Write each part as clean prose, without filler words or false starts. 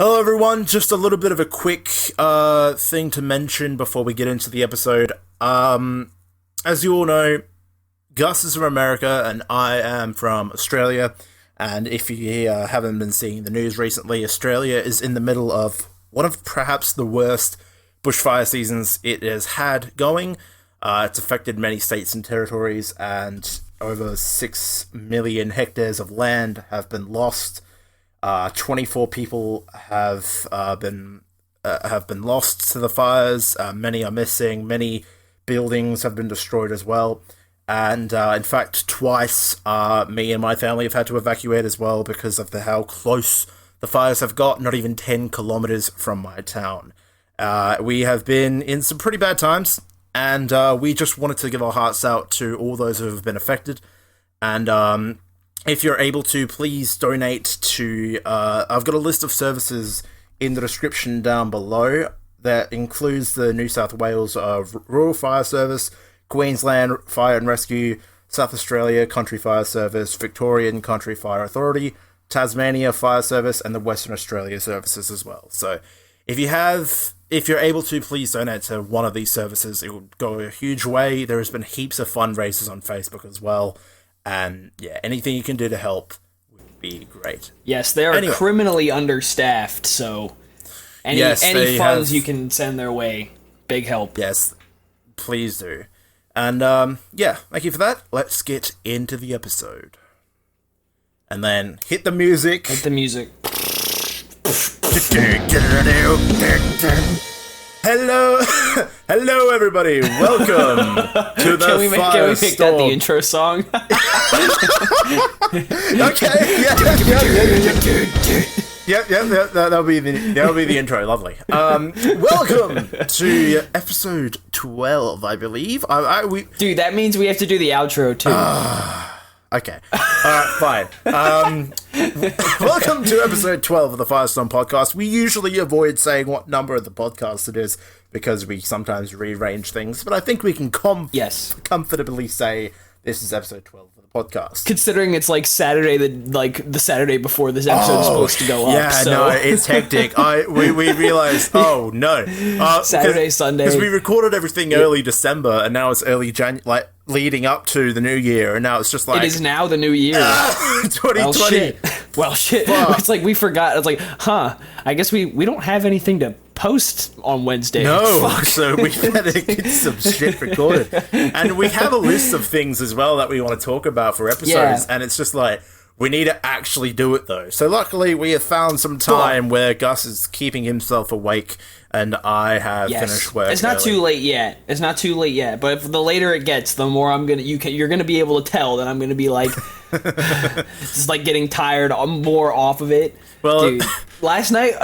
Hello everyone, just a little bit of a quick thing to mention before we get into the episode. As you all know, Gus is from America and I am from Australia, and if you haven't been seeing the news recently, Australia is in the middle of one of perhaps the worst bushfire seasons it has had going. It's affected many states and territories, and over 6 million hectares of land have been lost. 24 people have been lost to the fires. Many are missing. Many buildings have been destroyed as well. And in fact, twice me and my family have had to evacuate as well because of how close the fires have got. Not even 10 kilometers from my town. We have been in some pretty bad times, and we just wanted to give our hearts out to all those who have been affected. And if you're able to, please donate to... I've got a list of services in the description down below that includes the New South Wales Rural Fire Service, Queensland Fire and Rescue, South Australia Country Fire Service, Victorian Country Fire Authority, Tasmania Fire Service, and the Western Australia services as well. So if you're able to, please donate to one of these services. It will go a huge way. There has been heaps of fundraisers on Facebook as well. And yeah, anything you can do to help would be great. Yes, they are criminally understaffed, so any funds you can send their way, big help. Yes, please do. And yeah, thank you for that. Let's get into the episode. And then hit the music. Hit the music. Hello everybody, welcome to the Can we make that the intro song? Okay, Yep, that'll be the intro, lovely. Welcome to episode 12, I believe. Dude, that means we have to do the outro too. Okay. Alright, fine. Welcome to episode 12 of the FireStorm Podcast. We usually avoid saying what number of the podcast it is because we sometimes rearrange things, but I think we can comfortably say this is episode 12 of the podcast. Considering it's like Saturday, the Saturday before this episode is supposed to go up. Yeah, so. no, it's hectic. We realized, oh no. Saturday, Sunday. Because we recorded everything early December, and now it's early January, like leading up to the new year, and now it's just like... It is now the new year. 2020. Well, shit. It's like we forgot. It's like, I guess we don't have anything to post on Wednesday. No, so we better get some shit recorded. And we have a list of things as well that we want to talk about for episodes, and it's just like, we need to actually do it though. So luckily we have found some time where Gus is keeping himself awake and I have finished work. It's not too late yet. But if the later it gets, the more you're gonna be able to tell that I'm gonna be like just like getting tired. I'm more off of it. Well, dude, last night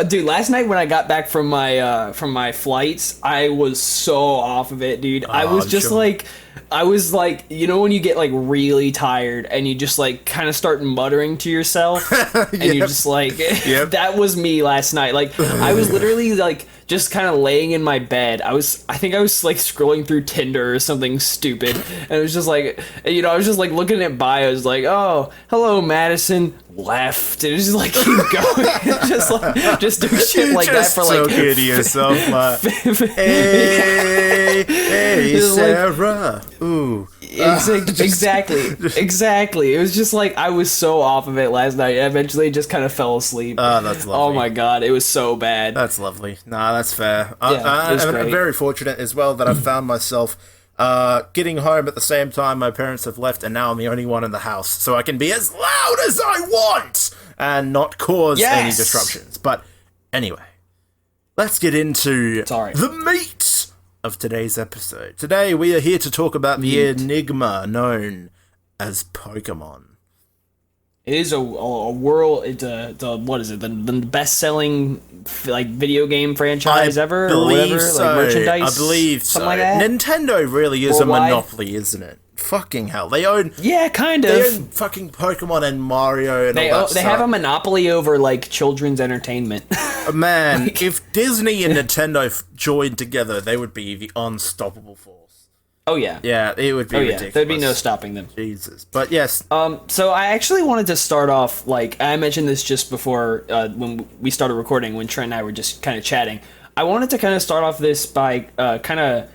when I got back from my flights, I was so off of it, dude. I was just like, you know when you get like really tired and you just like kind of start muttering to yourself and you're just like, that was me last night. Like I was literally like just kind of laying in my bed. I think I was like scrolling through Tinder or something stupid, and it was just like, I was just like looking at bios, like, oh, hello, Madison, left, and it was just like keep going, just do shit like that for like. So good to yourself, hey, Sarah, ooh. Exactly. It was just like I was so off of it last night. Eventually, just kind of fell asleep. Oh, that's lovely. Oh my god, it was so bad. That's lovely. Nah, that's fair. I'm very fortunate as well that I found myself getting home at the same time my parents have left, and now I'm the only one in the house, so I can be as loud as I want and not cause any disruptions. But anyway, let's get into the meat of today's episode. Today we are here to talk about the enigma known as Pokémon. It is a world. It's what is it? The best-selling like video game franchise ever, or whatever, so. like merchandise. I believe something so. Like that. Nintendo really is Worldwide. a monopoly, isn't it? Fucking hell, they own. Yeah, kind of. They own fucking Pokemon and Mario and all that stuff. They have a monopoly over like children's entertainment. Man, like, if Disney and Nintendo joined together, they would be the unstoppable force. Oh yeah. Yeah, it would be ridiculous. There'd be no stopping them. Jesus. But yes. So I actually wanted to start off, like, I mentioned this just before when we started recording, when Trent and I were just kind of chatting. I wanted to kind of start off this by kind of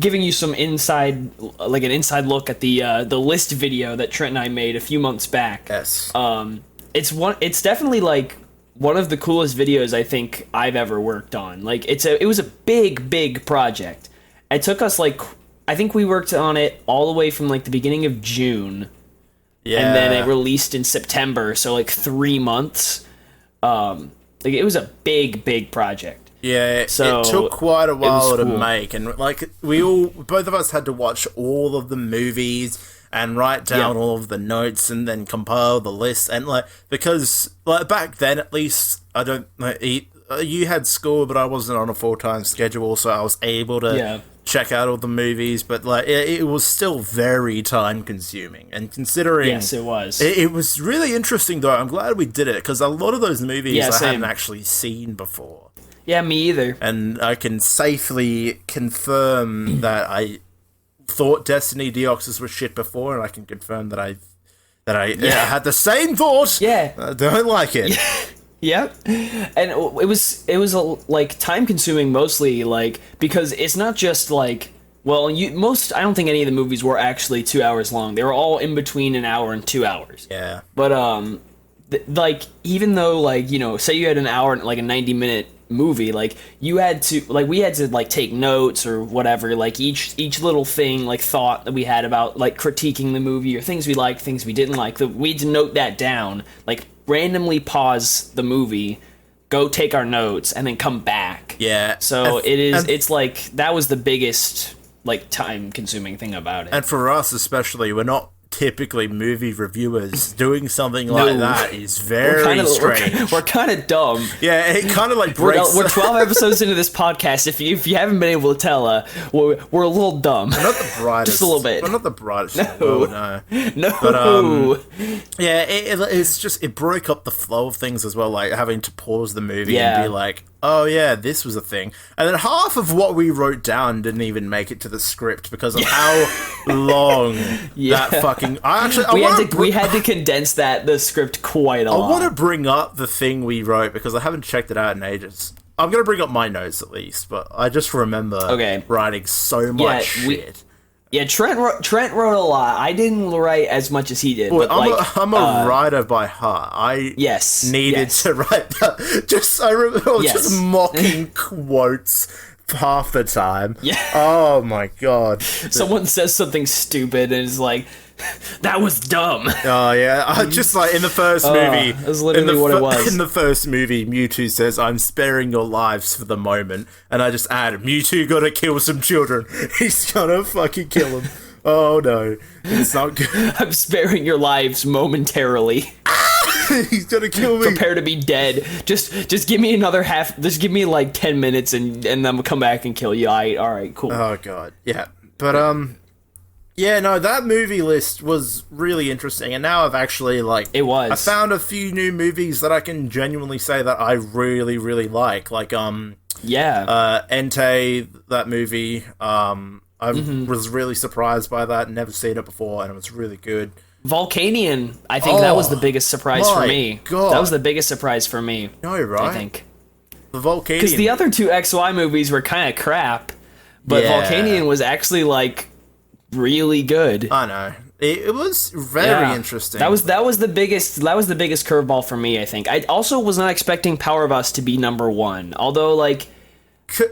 giving you some an inside look at the list video that Trent and I made a few months back. Yes. It's definitely like one of the coolest videos I think I've ever worked on. Like, it was a big project. It took us like, I think we worked on it all the way from like the beginning of June. Yeah. And then it released in September, so like 3 months. Like, it was a big project. Yeah, so it took quite a while to cool. make, and like both of us had to watch all of the movies and write down all of the notes and then compile the list, and like, because like back then at least, I don't like, you had school, but I wasn't on a full-time schedule, so I was able to check out all the movies, but like it was still very time consuming, and considering yes, it was it was really interesting though. I'm glad we did it, because a lot of those movies I hadn't actually seen before. Yeah, me either. And I can safely confirm that I thought Destiny Deoxys was shit before, and I can confirm that I had the same thought. Yeah, I don't like it. Yep. And it was like time consuming mostly, like, because it's not just like, well, I don't think any of the movies were actually 2 hours long. They were all in between an hour and 2 hours. Yeah. But like, even though, like, you know, say you had an hour, like a 90-minute movie, like, we had to like take notes or whatever, like each little thing, like, thought that we had about like critiquing the movie or things we liked, things we didn't like, we had to note that down, like randomly pause the movie, go take our notes, and then come back. Yeah. So it's like, that was the biggest like time consuming thing about it. And for us especially, we're not typically movie reviewers. Doing something like that is very strange. We're kind of dumb. Yeah, it kind of like breaks. We're 12 episodes into this podcast. If you haven't been able to tell, we're a little dumb. We're not the brightest. Just a little bit. We're not the brightest. No. But, yeah, it's just, it broke up the flow of things as well, like having to pause the movie and be like, oh yeah, this was a thing. And then half of what we wrote down didn't even make it to the script because of how long that fucking... We had to condense the script quite a lot. I want to bring up the thing we wrote because I haven't checked it out in ages. I'm going to bring up my notes at least, but I just remember writing so much shit. Trent wrote a lot. I didn't write as much as he did. Well, but I'm a writer by heart. I needed to write that. I remember just mocking quotes half the time. Yeah. Oh my god. Someone says something stupid and is like, that was dumb. Oh yeah, I just like in the first movie. That's literally what it was. In the first movie, Mewtwo says, "I'm sparing your lives for the moment," and I just add, "Mewtwo gotta kill some children. He's gonna fucking kill them." Oh no, it's not good. I'm sparing your lives momentarily. He's gonna kill me. Prepare to be dead. Just give me another half. Just give me like 10 minutes, and then we'll come back and kill you. All right, cool. Oh god, yeah, but yeah, no, that movie list was really interesting, and now I've actually, like... It was. I found a few new movies that I can genuinely say that I really, really like. Like, Entei, that movie, I was really surprised by that, never seen it before, and it was really good. Volcanion, I think that was the biggest surprise for me. God. That was the biggest surprise for me. No, right? I think. The Volcanion... Because the other two XY movies were kind of crap, but Volcanion was actually, like... really good. I know. It was very interesting. That was the biggest curveball for me, I think. I also was not expecting Power of Us to be number one. Although, like,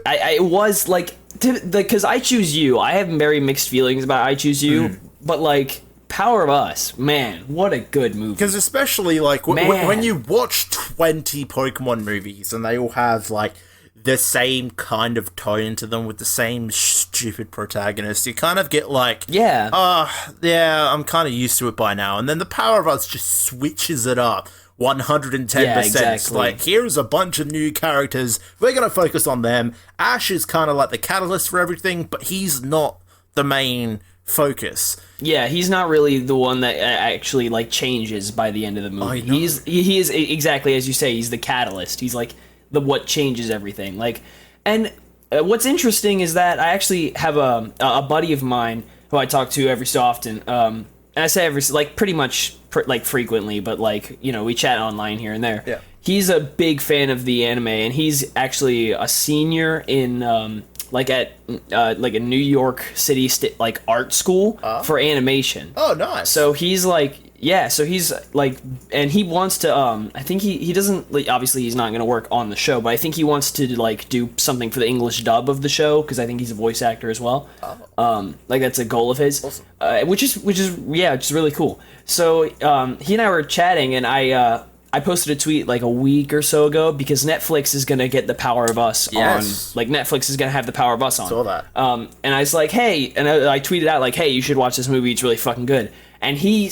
I was like, because I Choose You, I have very mixed feelings about I Choose You, but like Power of Us, man, what a good movie. Because especially like when you watch 20 Pokemon movies and they all have like the same kind of tone to them with the same stupid protagonist, you kind of get like, I'm kind of used to it by now. And then the Power of Us just switches it up 110%. Yeah, exactly. Like, here's a bunch of new characters, we're going to focus on them. Ash is kind of like the catalyst for everything, but he's not the main focus. Yeah, he's not really the one that actually like changes by the end of the movie. He is exactly as you say, he's the catalyst. He's like what changes everything. Like, and what's interesting is that I actually have a buddy of mine who I talk to every so often. And I say pretty much frequently, but we chat online here and there. Yeah. He's a big fan of the anime, and he's actually a senior in at a New York City art school for animation. Oh, nice. So he's and he wants to I think he doesn't obviously he's not going to work on the show, but I think he wants to do something for the English dub of the show, because I think he's a voice actor as well. That's a goal of his. Awesome. Which is really cool. So he and I were chatting, and I posted a tweet a week or so ago, because Netflix is going to get The Power of Us on. Netflix is going to have The Power of Us on. Saw that. And I was like, hey, and I tweeted out hey, you should watch this movie. It's really fucking good. And he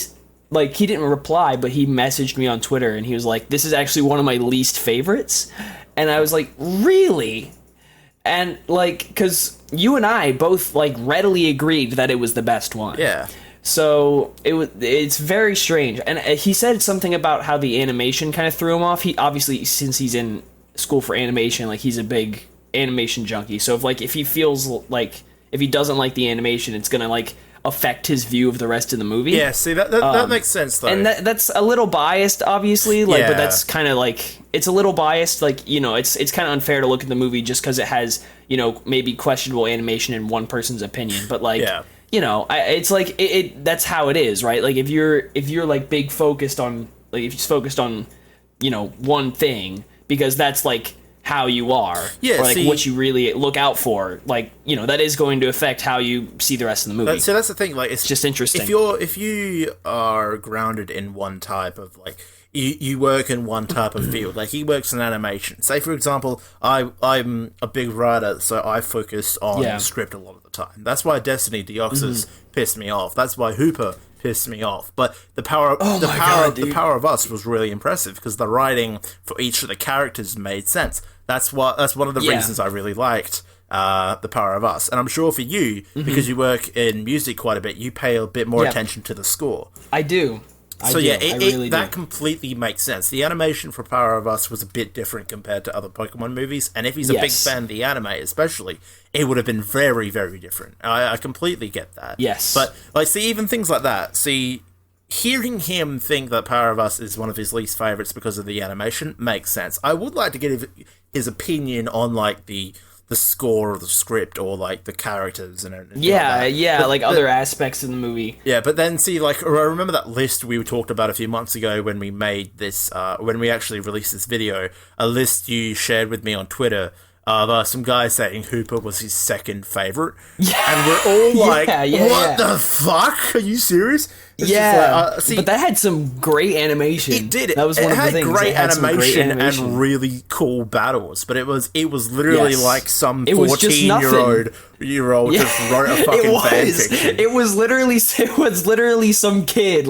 didn't reply, but he messaged me on Twitter, and he was like, this is actually one of my least favorites. And I was like, really? And because you and I both readily agreed that it was the best one. Yeah. So it's very strange. And he said something about how the animation kind of threw him off. He obviously, since he's in school for animation, he's a big animation junkie. So if he feels if he doesn't like the animation, it's gonna affect his view of the rest of the movie. Yeah, see that makes sense though. And that's a little biased, obviously. But that's kind of it's a little biased. It's kind of unfair to look at the movie just because it has maybe questionable animation in one person's opinion. But yeah. It's that's how it is, right? If you're big focused on if you're just focused on one thing, because that's how you are, yeah, or what you really look out for, that is going to affect how you see the rest of the movie. So that's the thing, it's just interesting. If you are grounded in one type of you work in one type of field, he works in animation. Say for example, I'm a big writer, so I focus on the script a lot of the time. That's why Destiny Deoxys pissed me off. That's why Hooper pissed me off. But the power of Us was really impressive, because the writing for each of the characters made sense. That's one of the reasons I really liked The Power of Us. And I'm sure for you, because you work in music quite a bit, you pay a bit more attention to the score. I do. That completely makes sense. The animation for Power of Us was a bit different compared to other Pokemon movies, and if he's a big fan of the anime especially, it would have been very, very different. I completely get that. Yes. But, see, even things like that, hearing him think that Power of Us is one of his least favourites because of the animation makes sense. I would like to get his opinion on, the score or the script, or the characters and other aspects of the movie. Yeah, but then I remember that list we talked about a few months ago when we made this, when we actually released this video, a list you shared with me on Twitter of some guy saying Hooper was his second favorite. Yeah. And we're all what the fuck? Are you serious? It's but that had some great animation. It did. That was one of the things. It had great animation and really cool battles, but it was literally some 14-year-old just wrote a fucking fanfiction. It was literally some kid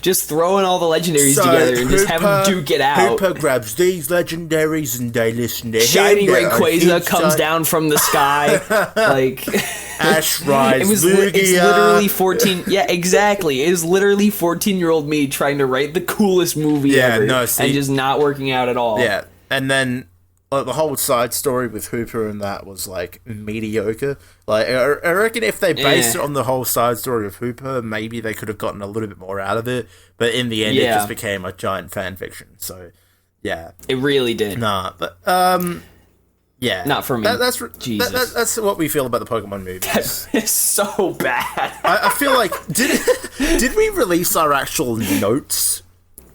just throwing all the legendaries together and just having to duke it out. Hooper grabs these legendaries and they listen to Shiny Rayquaza comes down from the sky. Ash Rise. It's literally 14. Yeah, exactly. It was literally 14-year-old me trying to write the coolest movie ever, and just not working out at all. Yeah, and then the whole side story with Hooper and that was mediocre. I reckon if they based it on the whole side story of Hooper, maybe they could have gotten a little bit more out of it. But in the end, it just became a giant fan fiction. So, yeah, it really did. Nah, but yeah, not for me. That's what we feel about the Pokemon movies. It's so bad. I feel did we release our actual notes?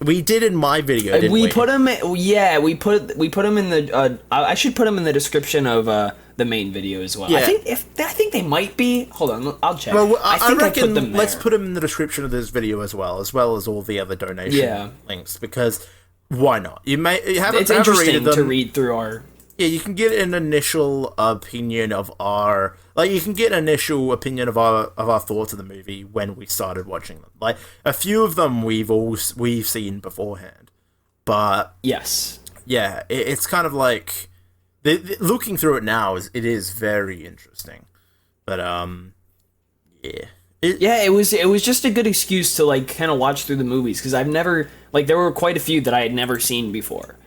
We did in my video, didn't we? Put them. Yeah, we put them in the. I should put them in the description of the main video as well. Yeah. I think they might be. Hold on, I'll check. Well, I reckon put them there. Let's put them in the description of this video as well as all the other donation links, because why not? It's interesting to read through our. Yeah, you can get an initial opinion of our thoughts of the movie when we started watching them. A few of them we've seen beforehand, but yes, yeah, it's kind of looking through it now it is very interesting, but it was just a good excuse to kind of watch through the movies, because I've never there were quite a few that I had never seen before.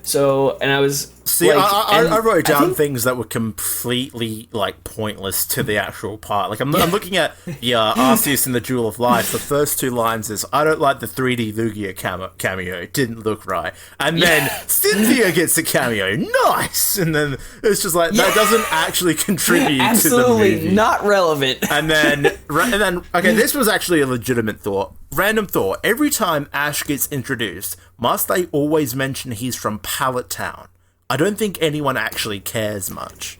So, and I was See, like, I wrote down things that were completely like pointless to the actual part. Like I'm looking at Arceus and the Jewel of Life. The first two lines is, "I don't like the 3D Lugia cameo. It didn't look right." And then Cynthia gets a cameo. Nice. And then it's just like that doesn't actually contribute to the movie. Absolutely not relevant. And then okay, this was actually a legitimate thought. Random thought. Every time Ash gets introduced, must they always mention he's from Pallet Town? I don't think anyone actually cares much.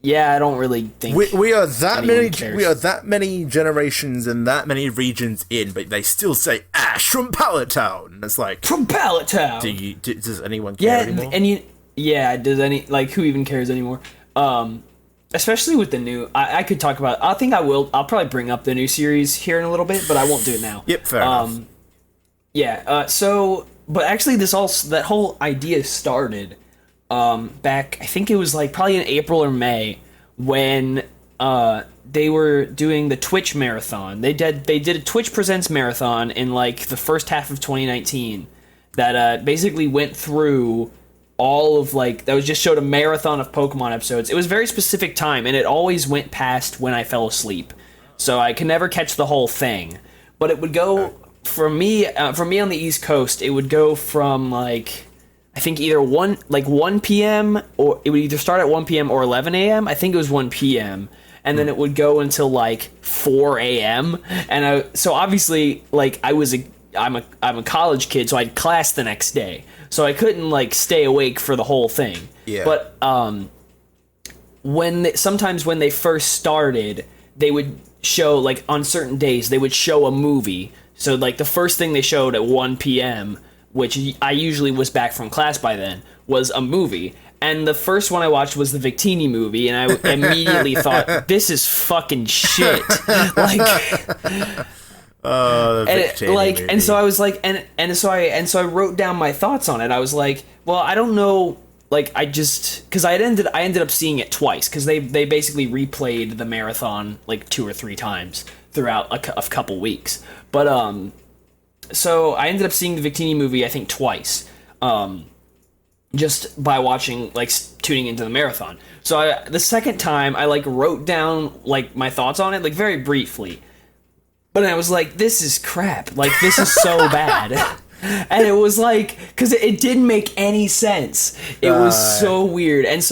Yeah, I don't really think we are that many cares. We are that many generations and that many regions in, but they still say Ash from Pallet Town. And it's like, from Pallet Town. Does anyone care anymore? Does any, like, who even cares anymore? Especially with the new, I could talk about, I'll probably bring up the new series here in a little bit, but I won't do it now. Yep, fair enough. But actually that whole idea started back, I think it was like probably in April or May, when they were doing the Twitch marathon. They did a Twitch Presents marathon in like the first half of 2019 that basically went through all of, like, that was just showed a marathon of Pokemon episodes. It was a very specific time, and it always went past when I fell asleep, so I could never catch the whole thing. But it would go, for me on the East Coast, it would go from like, I think either 1 p.m. or it would either start at 1 p.m. or 11 a.m. I think it was 1 p.m. and then it would go until like 4 a.m. And so obviously, like, I'm a college kid, so I had class the next day, so I couldn't like stay awake for the whole thing. Yeah. But sometimes when they first started, they would show, like, on certain days they would show a movie. So like the first thing they showed at 1 p.m., which I usually was back from class by then, was a movie. And the first one I watched was the Victini movie, and I immediately thought, this is fucking shit. And so I was like, so I wrote down my thoughts on it. I was like, well, I don't know, like, because I ended up seeing it twice, because they basically replayed the marathon like 2 or 3 times throughout a couple weeks. But so I ended up seeing the Victini movie, I think, twice, just by watching, like, tuning into the marathon. So the second time, I, like, wrote down, like, my thoughts on it, like, very briefly. But I was like, this is crap. Like, this is so bad. And it was like, because it didn't make any sense. It was so weird. And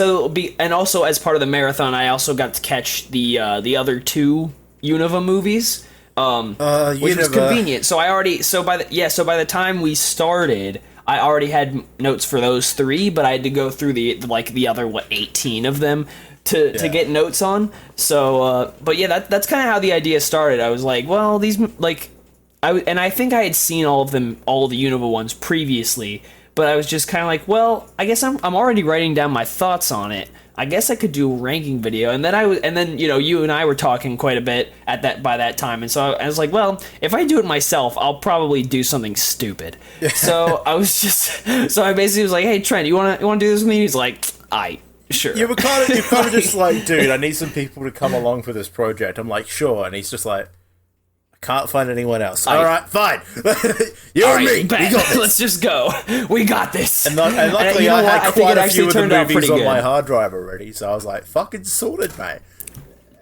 also as part of the marathon, I also got to catch the other 2 Unova movies. Which was convenient. So by the time we started, I already had notes for those 3, but I had to go through the other 18 of them to get notes on. So but yeah, that's kind of how the idea started. I was like, well, these, like, I think I had seen all of the Unova ones previously, but I was just kind of like, well, I guess I'm already writing down my thoughts on it. I guess I could do a ranking video, and then you and I were talking quite a bit by that time, and so I was like, well, if I do it myself, I'll probably do something stupid. So I basically was like, hey, Trent, you wanna do this with me? He's like, sure. You were kind of just like, dude, I need some people to come along for this project. I'm like, sure, and he's just like, I can't find anyone else. All right, fine. You and me. We got this. Let's just go. We got this. And luckily, I had quite a few of the movies on my hard drive already, so I was like, fucking sorted, mate.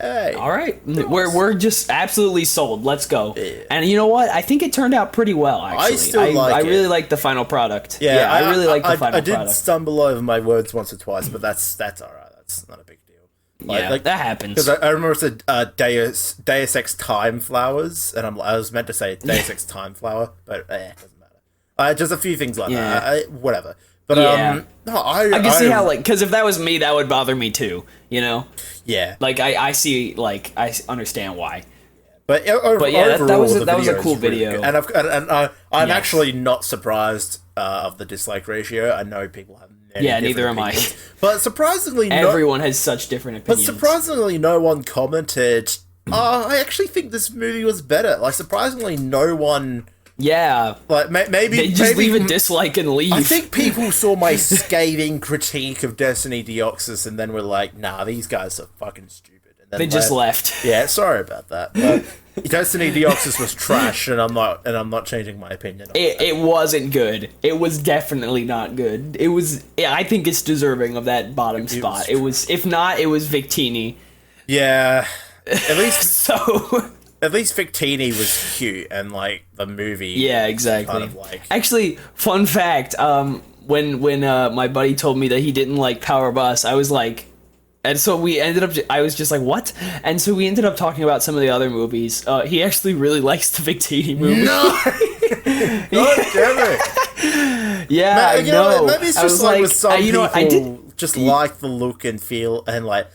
Hey. All right. We're just absolutely sold. Let's go. Yeah. And you know what? I think it turned out pretty well, actually. I really like the final product. Yeah, I really like the final product. I did stumble over my words once or twice, but that's all right. That's not a big deal. That happens. Because I remember it said Deus Ex Time Flowers, and I was meant to say Deus Ex Time Flower, but it doesn't matter. Just a few things like that. Whatever. But no, I can see how, like, because if that was me, that would bother me too. You know? Yeah. Like I see, like, I understand why. But yeah, that was a cool video, really, and I'm actually not surprised of the dislike ratio. I know people have neither am I. But surprisingly, everyone has such different opinions. But surprisingly, no one commented, I actually think this movie was better. Like, surprisingly, no one. Yeah. Like, maybe they just leave a dislike and leave. I think people saw my scathing critique of Destiny Deoxys and then were like, nah, these guys are fucking stupid. And They just left. Yeah, sorry about that. But Destiny Deoxys was trash, and I'm not changing my opinion. It wasn't good. It was definitely not good. It was. I think it's deserving of that bottom spot. It was. If not, it was Victini. Yeah. At least so. At least Victini was cute, and like the movie. Yeah, exactly. Kind of like... Actually, fun fact. When my buddy told me that he didn't like Power Bus, I was like. And so we ended up, I was just like, what? And so we ended up talking about some of the other movies. He actually really likes the Victini movie. No! God damn it. Yeah, I know. Maybe it's just like with some people just like the look and feel and like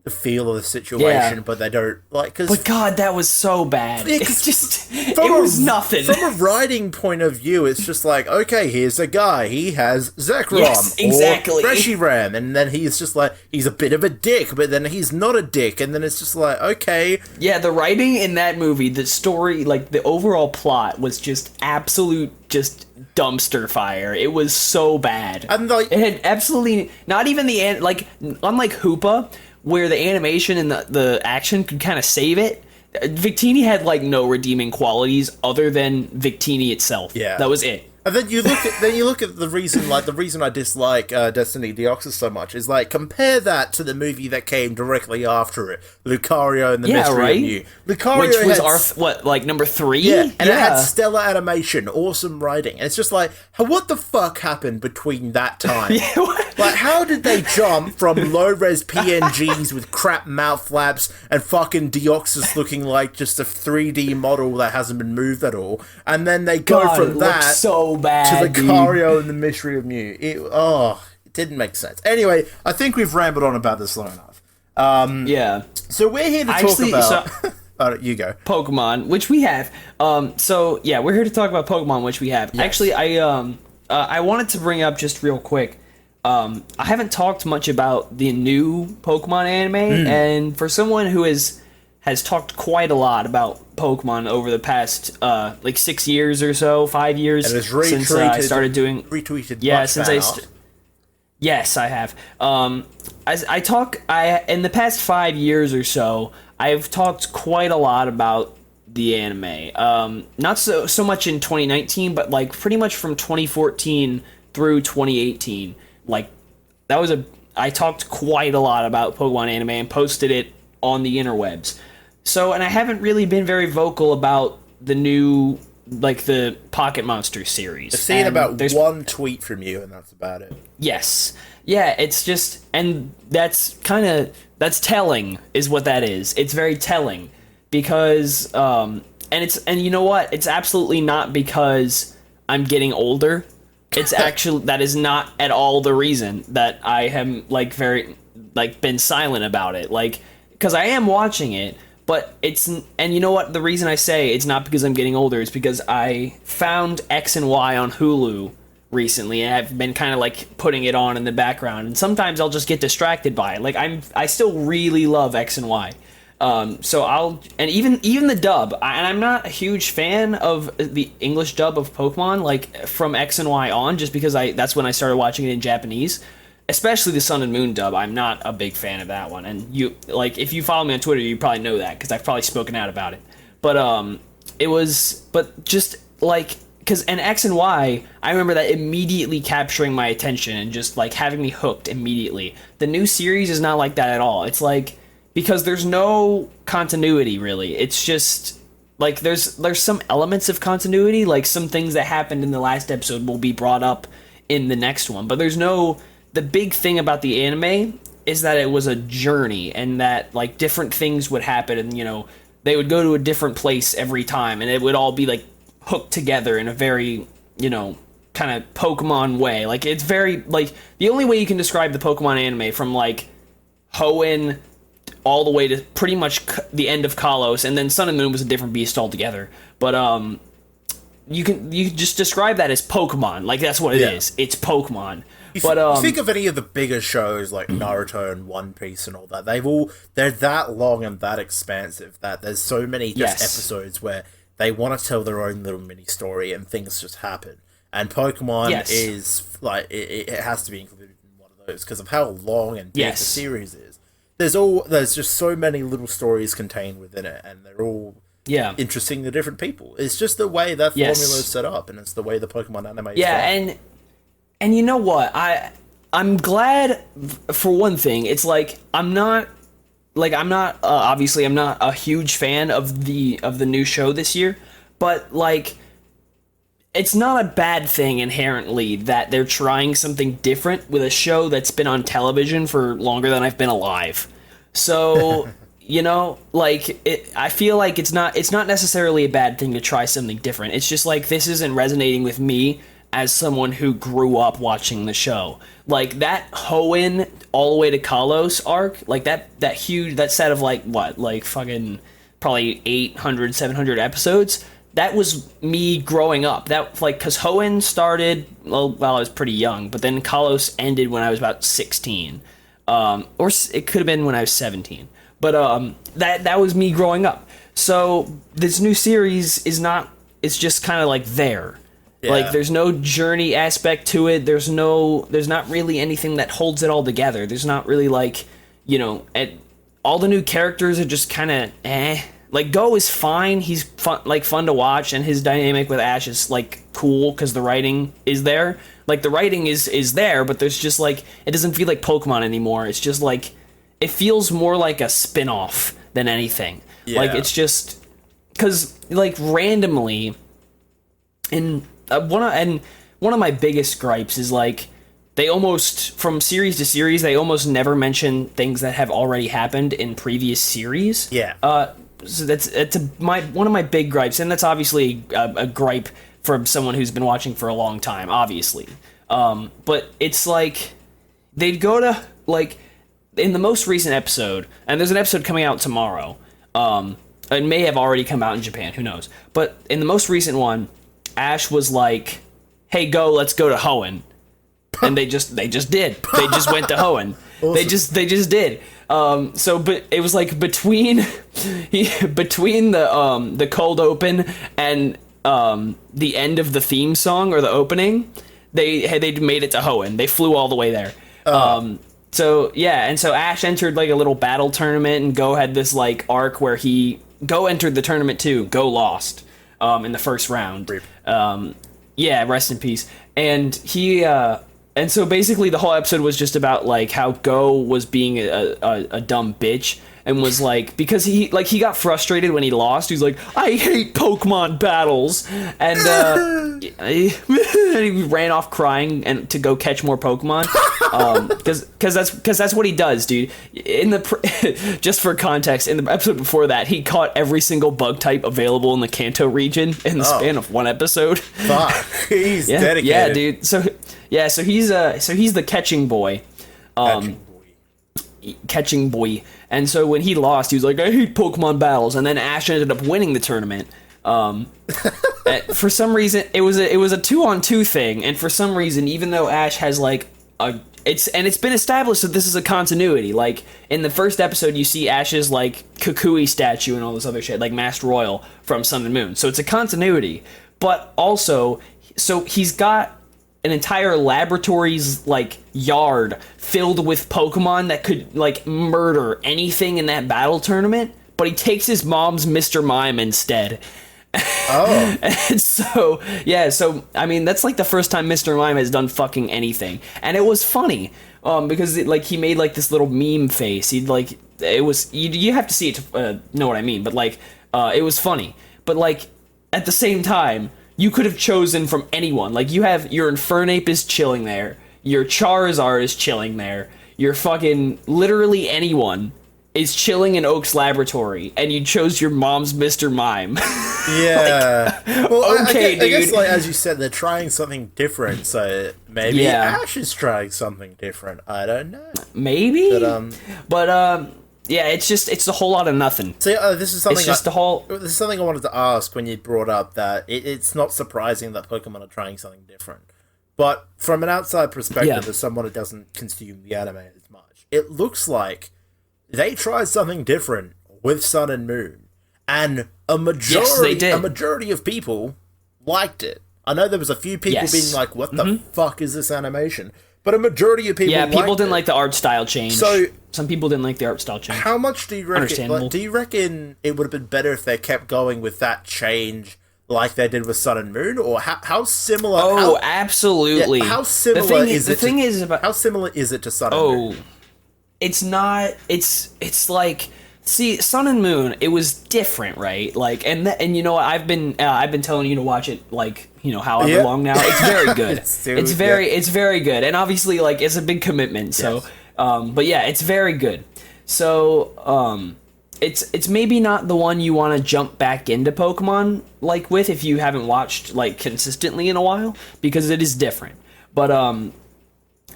the feel of the situation, but they don't like. But God, that was so bad. It's just, it was nothing. From a writing point of view, it's just like, okay, here's a guy. He has Zekrom or Reshiram, and then he's just like, he's a bit of a dick, but then he's not a dick, and then it's just like, okay. Yeah, the writing in that movie, the story, like the overall plot was just absolute, just dumpster fire. It was so bad. And like, it had absolutely not even the like, unlike Hoopa, where the animation and the action could kind of save it. Victini had like no redeeming qualities other than Victini itself. Yeah, that was it. And then you look at the reason I dislike Destiny Deoxys so much is like compare that to the movie that came directly after it, Lucario and the Mystery of Mew. Lucario, which was like number 3? Yeah, and it had stellar animation, awesome writing. And it's just like, what the fuck happened between that time? Like, how did they jump from low-res PNGs with crap mouth flaps and fucking Deoxys looking like just a 3D model that hasn't been moved at all, and then they go from that so bad, to Lucario and the Mystery of Mew. It didn't make sense. Anyway, I think we've rambled on about this long enough. Yeah. So we're here to talk about... you go. Pokemon, which we have. So, yeah, we're here to talk about Pokemon, which we have. Yes. Actually, I wanted to bring up just real quick. I haven't talked much about the new Pokemon anime, and for someone who has talked quite a lot about Pokemon over the past like 6 years or so, 5 years since I started doing retweeted. Yeah, since yes, I have. In the past 5 years or so, I've talked quite a lot about the anime. Not so much in 2019, but like pretty much from 2014 through 2018. Like I talked quite a lot about Pokemon anime and posted it on the interwebs. So, and I haven't really been very vocal about the new, like, the Pocket Monster series. I've seen about one tweet from you, and that's about it. Yes. Yeah, it's just, and that's telling, is what that is. It's very telling, because, and you know what? It's absolutely not because I'm getting older. It's actually, that is not at all the reason that I am, like, been silent about it. Like, because I am watching it, but and you know what? The reason I say it's not because I'm getting older is because I found X and Y on Hulu recently, and I've been kind of like putting it on in the background, and sometimes I'll just get distracted by it. Like I still really love X and Y. So even the dub, and I'm not a huge fan of the English dub of Pokemon, like from X and Y on, just because that's when I started watching it in Japanese. Especially the Sun and Moon dub, I'm not a big fan of that one. And you, like, if you follow me on Twitter, you probably know that, because I've probably spoken out about it. But, and X and Y, I remember that immediately capturing my attention and just, like, having me hooked immediately. The new series is not like that at all. It's like, because there's no continuity, really. It's just, like, there's some elements of continuity, like some things that happened in the last episode will be brought up in the next one. But there's no... The big thing about the anime is that it was a journey, and that, like, different things would happen, and, you know, they would go to a different place every time, and it would all be, like, hooked together in a very, you know, kind of Pokemon way. Like, it's very, like, the only way you can describe the Pokemon anime from, like, Hoenn all the way to pretty much the end of Kalos, and then Sun and Moon was a different beast altogether. But, you can just describe that as Pokemon. Like, that's what it is. It's Pokemon. You think of any of the bigger shows like Naruto and One Piece and all that, they're that long and that expansive that there's so many episodes where they want to tell their own little mini story and things just happen. And Pokemon is like, it has to be included in one of those because of how long and big the series is. there's just so many little stories contained within it, and they're all interesting to different people. It's just the way that formula is set up, and it's the way the Pokemon anime is done. And you know what? I'm glad, for one thing, it's like obviously I'm not a huge fan of the new show this year, but like it's not a bad thing inherently that they're trying something different with a show that's been on television for longer than I've been alive. So, you know, like I feel like it's not necessarily a bad thing to try something different. It's just like this isn't resonating with me as someone who grew up watching the show. Like that Hoenn all the way to Kalos arc, like that set of like fucking probably 800, 700 episodes, that was me growing up. That, like, because Hoenn started while I was pretty young, but then Kalos ended when I was about 16. Or it could have been when I was 17. But that was me growing up. So this new series it's just kind of like there. Yeah. Like, there's no journey aspect to it. There's not really anything that holds it all together. There's not really, like, you know, all the new characters are just kind of Like, Go is fine. He's fun to watch, and his dynamic with Ash is, like, cool because the writing is there. Like, the writing is there, but there's just, like, it doesn't feel like Pokemon anymore. It's just, like, it feels more like a spin-off than anything. Yeah. Like, it's just, because, like, randomly, one of my biggest gripes is, like, they almost, from series to series, they almost never mention things that have already happened in previous series. Yeah. So it's one of my big gripes, and that's obviously a gripe from someone who's been watching for a long time, obviously. But it's like, they'd go to, like, in the most recent episode, and there's an episode coming out tomorrow, it may have already come out in Japan, who knows, but in the most recent one, Ash was like, hey, Go, let's go to Hoenn. And they just did. They just went to Hoenn. Awesome. They just did. But it was like between the cold open and the end of the theme song or the opening, they made it to Hoenn. They flew all the way there. So Ash entered like a little battle tournament, and Go had this like arc where Go entered the tournament too. Go lost in the first round. Rest in peace. And so basically the whole episode was just about like how Go was being a dumb bitch, and was like, because he got frustrated when he lost. He's like, I hate Pokemon battles, and he ran off crying and to go catch more Pokemon, because that's what he does, dude. Just for context, in the episode before that, he caught every single bug type available in the Kanto region in the span of one episode. Fuck, he's dedicated. Yeah, dude. So he's the catching boy. Catching boy. And so when he lost, he was like, I hate Pokemon battles. And then Ash ended up winning the tournament. For some reason, it was a 2-on-2 thing. And for some reason, even though Ash has like it's been established that this is a continuity. Like, in the first episode, you see Ash's like Kukui statue and all this other shit, like Master Royal from Sun and Moon. So it's a continuity. But also, so he's got an entire laboratory's like yard filled with Pokemon that could like murder anything in that battle tournament, but he takes his mom's Mr. Mime instead. Oh. And so I mean, that's like the first time Mr. Mime has done fucking anything, and it was funny because he made like this little meme face. He'd like, it was, you have to see it to know what I mean, but like it was funny, but like at the same time, you could have chosen from anyone. Like, you have your Infernape is chilling there, your Charizard is chilling there, your fucking literally anyone is chilling in Oak's laboratory, and you chose your mom's Mr. Mime. Yeah. Like, well, okay, dude. I guess, like, as you said, they're trying something different, so maybe Ash is trying something different. I don't know. Maybe? But yeah, it's a whole lot of nothing. See, this is something. This is something I wanted to ask when you brought up that it's not surprising that Pokemon are trying something different. But from an outside perspective, as someone who doesn't consume the anime as much, it looks like they tried something different with Sun and Moon, and a majority of people liked it. I know there was a few people being like, "What the fuck is this animation?" But a majority of people, people didn't like the art style change. So Some people didn't like the art style change. How much do you reckon? Understandable. Do you reckon it would have been better if they kept going with that change like they did with Sun and Moon, or how similar? Oh, absolutely. Yeah, how similar how similar is it to Sun and Moon? It's not. It's like. See, Sun and Moon, it was different, right? Like, and you know, I've been telling you to watch it, like, you know, however long now. It's very good. It's very good, and obviously, like, it's a big commitment. So, yes. But yeah, it's very good. So, it's maybe not the one you want to jump back into Pokemon like with if you haven't watched like consistently in a while, because it is different. But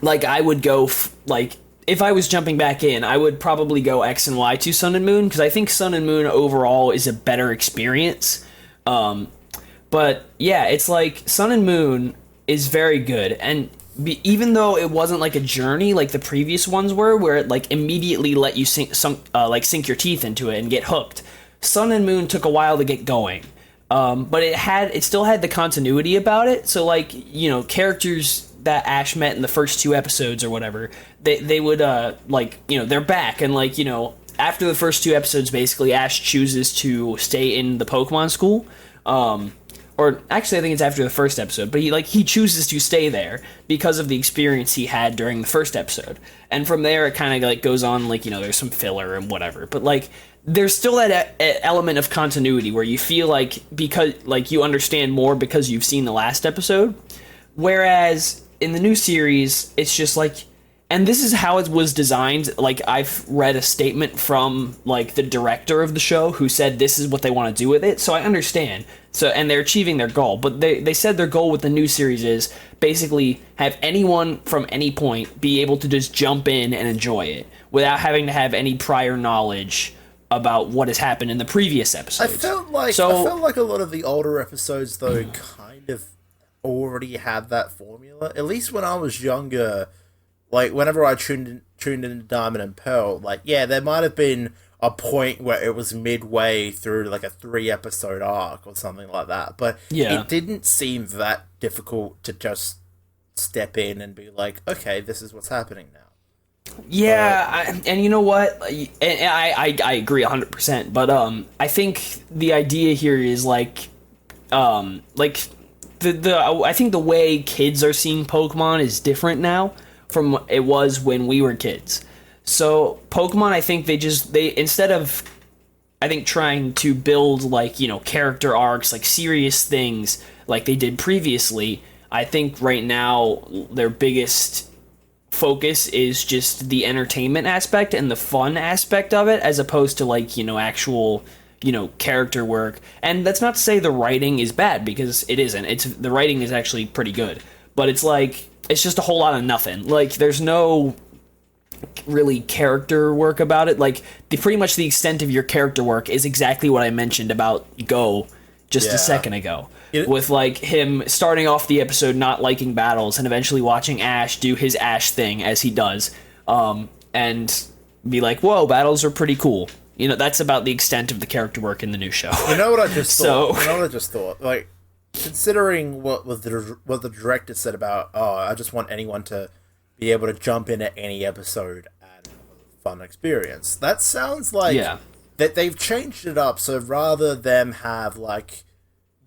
like I would go like. If I was jumping back in, I would probably go X and Y to Sun and Moon, because I think Sun and Moon overall is a better experience. But yeah, it's like Sun and Moon is very good, and even though it wasn't like a journey like the previous ones were, where it like immediately let you sink your teeth into it and get hooked, Sun and Moon took a while to get going. But it still had the continuity about it. So like, you know, characters that Ash met in the first 2 episodes or whatever, they would like, you know, they're back, and like, you know, after the first 2 episodes, basically Ash chooses to stay in the Pokemon school, or actually I think it's after the first episode, but he chooses to stay there because of the experience he had during the first episode, and from there it kind of like goes on, like, you know, there's some filler and whatever, but like there's still that element of continuity where you feel like, because like you understand more because you've seen the last episode, whereas in the new series, it's just like, and this is how it was designed. Like, I've read a statement from like the director of the show who said this is what they want to do with it. So I understand. So, and they're achieving their goal. But they said their goal with the new series is basically have anyone from any point be able to just jump in and enjoy it without having to have any prior knowledge about what has happened in the previous episodes. I felt like a lot of the older episodes though kind of already had that formula. At least when I was younger, like whenever I tuned in Diamond and Pearl, like, yeah, there might have been a point where it was midway through like a 3-episode arc or something like that, but it didn't seem that difficult to just step in and be like, okay, this is what's happening now. Yeah, and you know what? I agree 100%, but I think the idea here is like I think the way kids are seeing Pokemon is different now from what it was when we were kids. So Pokemon, I think they instead of, I think, trying to build like, you know, character arcs, like serious things like they did previously, I think right now their biggest focus is just the entertainment aspect and the fun aspect of it, as opposed to like, you know, actual, you know, character work. And that's not to say the writing is bad, because it isn't. The writing is actually pretty good, but it's like, it's just a whole lot of nothing. Like, there's no really character work about it. Like, pretty much the extent of your character work is exactly what I mentioned about Go just a second ago, with like him starting off the episode not liking battles and eventually watching Ash do his Ash thing as he does, and be like, whoa, battles are pretty cool. You know, that's about the extent of the character work in the new show. You know what I just thought? You know what I just thought? Like, considering what the director said about, I just want anyone to be able to jump in at any episode and have a fun experience. That sounds like that they've changed it up. So rather them have like,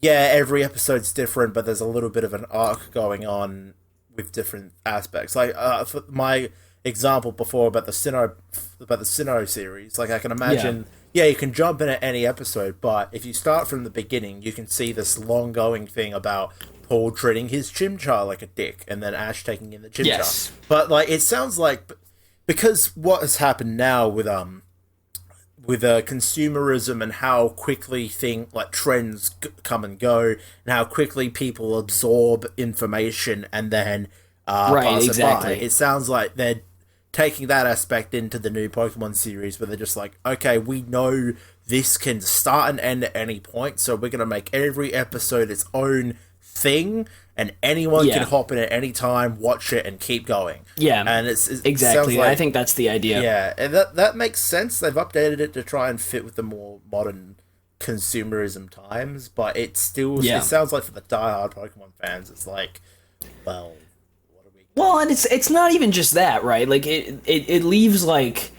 every episode's different, but there's a little bit of an arc going on with different aspects. Like, for my example before about the Sinnoh series, like, I can imagine, you can jump in at any episode, but if you start from the beginning, you can see this long going thing about Paul treating his Chimchar like a dick, and then Ash taking in the Chimchar. Yes. But like, it sounds like, because what has happened now with consumerism and how quickly trends come and go, and how quickly people absorb information and then pass it by, it sounds like they're taking that aspect into the new Pokemon series, where they're just like, okay, we know this can start and end at any point, so we're going to make every episode its own thing, and anyone can hop in at any time, watch it, and keep going. Yeah, and it's exactly. Like, I think that's the idea. Yeah, and that makes sense. They've updated it to try and fit with the more modern consumerism times, but it still it sounds like for the diehard Pokemon fans, it's like, well, what are we? Well, and it's not even just that, right? Like it leaves like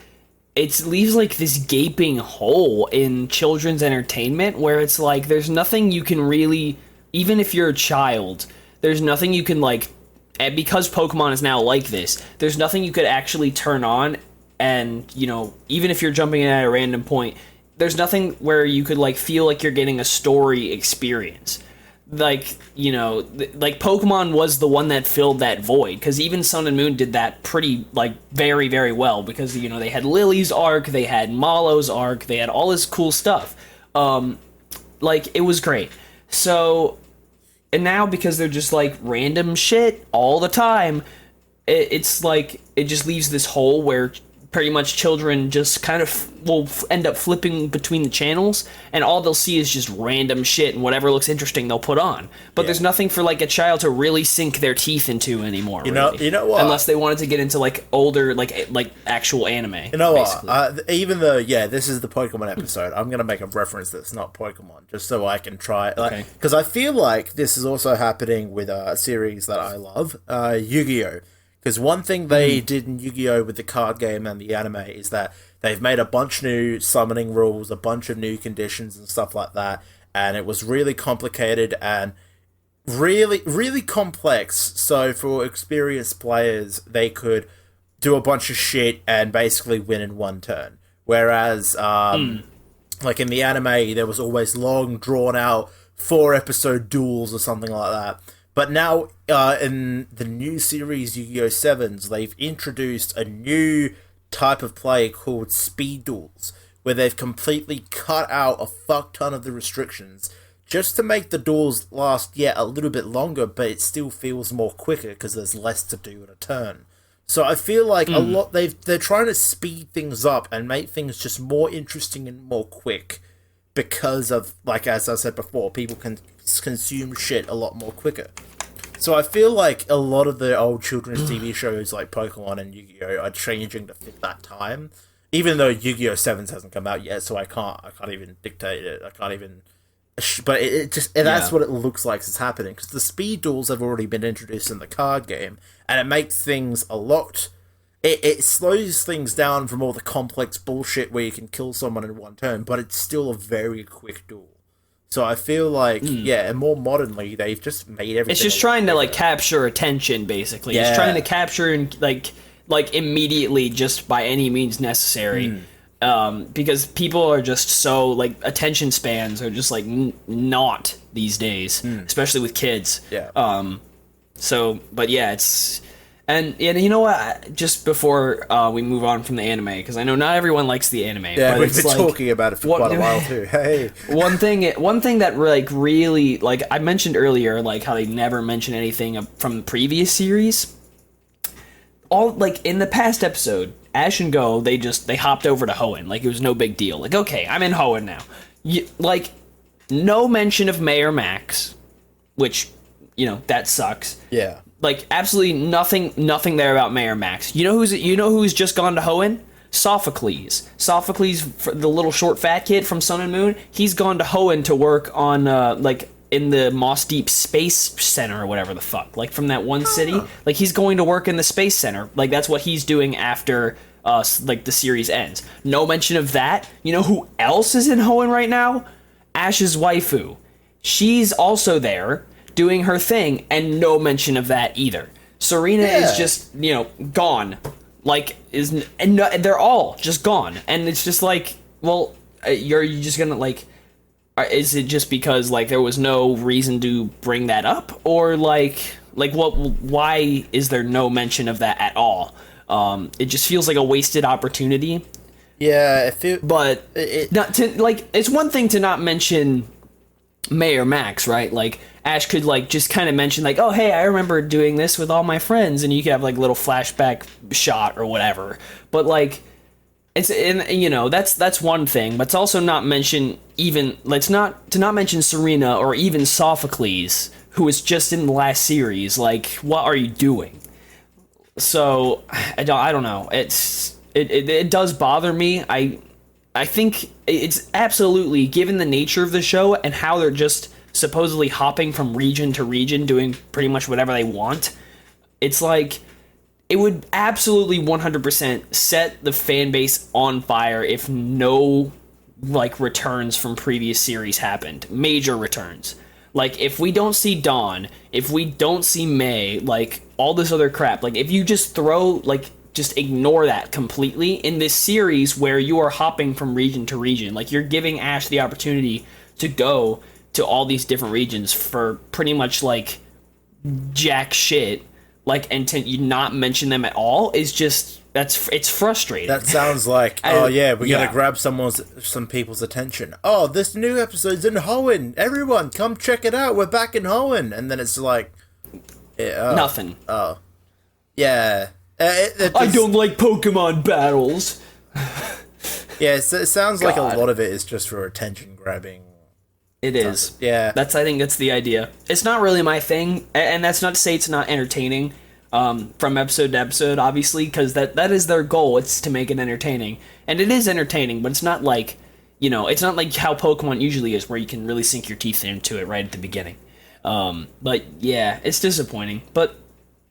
it leaves like this gaping hole in children's entertainment where it's like there's nothing you can really, even if you're a child, there's nothing you can like, and because Pokemon is now like this, there's nothing you could actually turn on, and you know, even if you're jumping in at a random point, there's nothing where you could like feel like you're getting a story experience. Like, you know, like Pokemon was the one that filled that void, because even Sun and Moon did that pretty, like, very, very well, because, you know, they had Lily's arc, they had Malo's arc, they had all this cool stuff. Like, it was great. So, and now, because they're just, like, random shit all the time, it's like, it just leaves this hole where pretty much children just kind of will end up flipping between the channels, and all they'll see is just random shit, and whatever looks interesting they'll put on. But there's nothing for like a child to really sink their teeth into anymore. You know what? Unless they wanted to get into like older, like actual anime. You know what? Even though this is the Pokemon episode, I'm gonna make a reference that's not Pokemon, just so I can try. Because I feel like this is also happening with a series that I love, Yu-Gi-Oh! Because one thing they did in Yu-Gi-Oh! With the card game and the anime is that they've made a bunch new summoning rules, a bunch of new conditions and stuff like that, and it was really complicated and really, really complex. So for experienced players, they could do a bunch of shit and basically win in one turn. Whereas, like in the anime, there was always long, drawn-out 4-episode duels or something like that. But now, in the new series Yu-Gi-Oh! 7s, they've introduced a new type of play called speed duels, where they've completely cut out a fuck ton of the restrictions, just to make the duels last, a little bit longer, but it still feels more quicker, because there's less to do in a turn. So I feel like they're trying to speed things up and make things just more interesting and more quick, because of, like, as I said before, people can consume shit a lot more quicker. So I feel like a lot of the old children's TV shows like Pokemon and Yu-Gi-Oh! Are changing to fit that time. Even though Yu-Gi-Oh! 7s hasn't come out yet, so I can't even dictate it. I can't even... But that's what it looks like is happening, because the speed duels have already been introduced in the card game, and it makes things a lot... It slows things down from all the complex bullshit where you can kill someone in one turn, but it's still a very quick duel. So I feel like, and more modernly, they've just made everything... It's just trying to, like, capture attention, basically. Yeah. It's trying to capture, like immediately, just by any means necessary. Because people are just so, like, attention spans are just, like, not these days. Especially with kids. Yeah. But yeah, it's... And you know what? Just before we move on from the anime, because I know not everyone likes the anime. Yeah, but we've been talking about it for quite a while too. Hey, one thing that like really, like I mentioned earlier, like how they never mention anything from the previous series. All like in the past episode, Ash and Go, they hopped over to Hoenn, like it was no big deal. Like, okay, I'm in Hoenn now. Like, no mention of Mayor Max, which, you know, that sucks. Yeah. Like, absolutely nothing there about Mayor Max. You know who's just gone to Hoenn? Sophocles. Sophocles, the little short fat kid from Sun and Moon, he's gone to Hoenn to work on, like, in the Moss Deep Space Center or whatever the fuck. Like, from that one city. Like, he's going to work in the Space Center. Like, that's what he's doing after, like, the series ends. No mention of that. You know who else is in Hoenn right now? Ash's waifu. She's also there, doing her thing, and no mention of that either. Serena is just, you know, gone. Like, they're all just gone. And it's just like, well, you're just gonna, like, is it just because, like, there was no reason to bring that up? Or, like why is there no mention of that at all? It just feels like a wasted opportunity. Yeah, but it's one thing to not mention Mayor Max, right? Like, Ash could, like, just kind of mention, like, oh, hey, I remember doing this with all my friends, and you could have, like, little flashback shot or whatever. But, like, you know, that's one thing, but it's also not mention not mention Serena or even Sophocles, who was just in the last series. Like, what are you doing? So, I don't know. It does bother me. I think it's absolutely, given the nature of the show and how they're just supposedly hopping from region to region, doing pretty much whatever they want, it's like, it would absolutely 100% set the fan base on fire if no, like, returns from previous series happened. Major returns. Like, if we don't see Dawn, if we don't see May, like, all this other crap, like, if you just just ignore that completely in this series where you are hopping from region to region, like, you're giving Ash the opportunity to go to all these different regions for pretty much, like, jack shit, like, and to you not mention them at all is just, it's frustrating. That sounds like, we gotta grab some people's attention. Oh, this new episode's in Hoenn. Everyone, come check it out. We're back in Hoenn. And then it's like... nothing. Oh. Yeah. I don't like Pokemon battles. Yeah, it sounds like a lot of it is just for attention grabbing. It is. Yeah. I think that's the idea. It's not really my thing, and that's not to say it's not entertaining from episode to episode, obviously, because that is their goal. It's to make it entertaining. And it is entertaining, but it's not like, it's not like how Pokemon usually is, where you can really sink your teeth into it right at the beginning. But yeah, it's disappointing. But,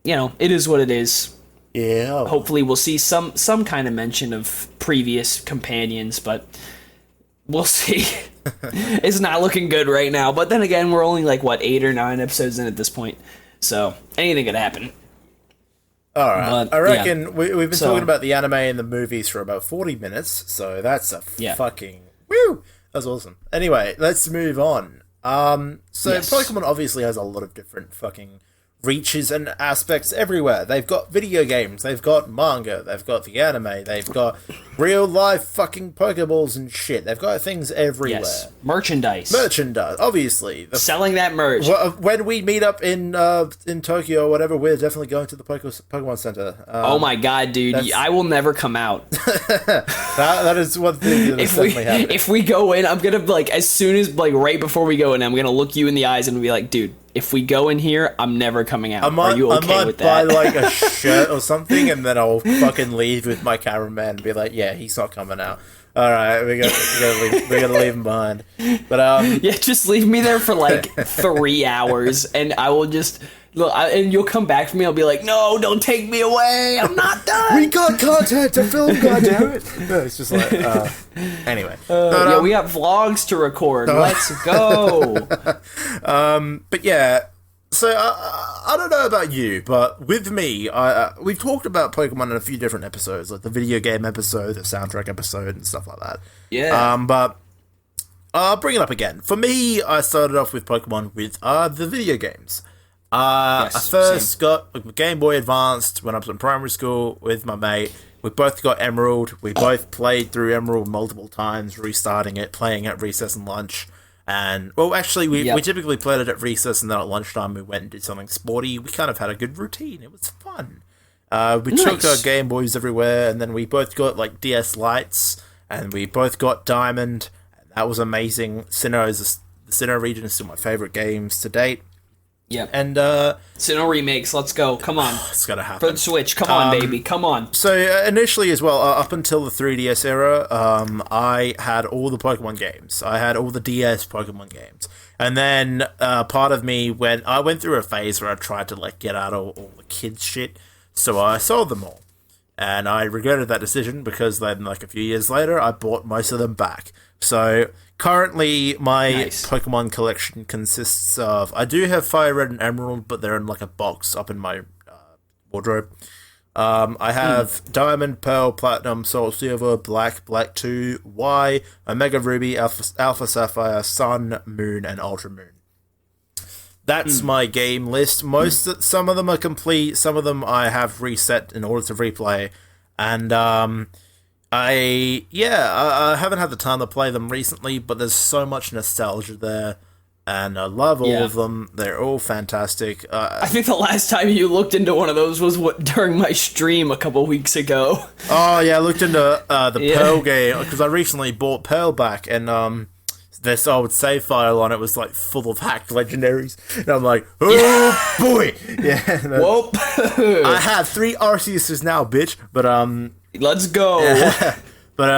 it is what it is. Yeah. Hopefully we'll see some kind of mention of previous companions, but we'll see. It's not looking good right now. But then again, we're only like, 8 or 9 episodes in at this point. So anything could happen. Alright. I reckon we've been talking about the anime and the movies for about 40 minutes. So that's a fucking... Woo! That's awesome. Anyway, let's move on. Pokemon obviously has a lot of different fucking reaches and aspects everywhere. They've got video games, they've got manga, they've got the anime, they've got real life fucking Pokeballs and shit. They've got things everywhere. Yes. Merchandise, obviously. Selling that merch. When we meet up in Tokyo or whatever, we're definitely going to the Pokemon Center. Oh my god, dude. I will never come out. that is one thing that is definitely happening. If we go in, I'm gonna, as soon as, right before we go in, I'm gonna look you in the eyes and be like, dude, if we go in here, I'm never coming out. Are you okay with that? I might buy, a shirt or something, and then I'll fucking leave with my cameraman and be like, yeah, he's not coming out. Alright, we gotta leave him behind. But, yeah, just leave me there for, 3 hours, and I will just... Look, and you'll come back for me. I'll be like, no, don't take me away. I'm not done. We got content to film, goddammit. No, it's just like, anyway. We have vlogs to record. Let's go. But yeah, so I don't know about you, but with me, we've talked about Pokemon in a few different episodes, like the video game episode, the soundtrack episode, and stuff like that. Yeah. But I'll bring it up again. For me, I started off with Pokemon with the video games. I first got a Game Boy Advanced when I was in primary school with my mate. We both got Emerald. We both played through Emerald multiple times, restarting it, playing at recess and lunch. And, well, actually, we typically played it at recess, and then at lunchtime we went and did something sporty. We kind of had a good routine. It was fun. We took our Game Boys everywhere, and then we both got, DS Lights, and we both got Diamond. And that was amazing. The Sinnoh region is still my favorite games to date. Yep. And Sinnoh remakes, let's go. Come on. It's gotta happen. For the Switch, come on, baby. Come on. So initially as well, up until the 3DS era, I had all the Pokemon games. I had all the DS Pokemon games. And then part of me went through a phase where I tried to get out of all the kids shit, so I sold them all. And I regretted that decision because then a few years later I bought most of them back. So currently, my Pokemon collection consists of... I do have Fire Red and Emerald, but they're in a box up in my wardrobe. I have Diamond, Pearl, Platinum, Soul Silver, Black, Black 2, Y, Omega Ruby, Alpha Sapphire, Sun, Moon, and Ultra Moon. That's my game list. Some of them are complete, some of them I have reset in order to replay, and I haven't had the time to play them recently, but there's so much nostalgia there, and I love all of them. They're all fantastic. I think the last time you looked into one of those was during my stream a couple weeks ago. Oh, yeah, I looked into the Pearl game, because I recently bought Pearl back, and this old save file on it was full of hacked legendaries, and I'm like, oh boy, yeah. Whoop! I have 3 Arceuses now, bitch. But let's go. But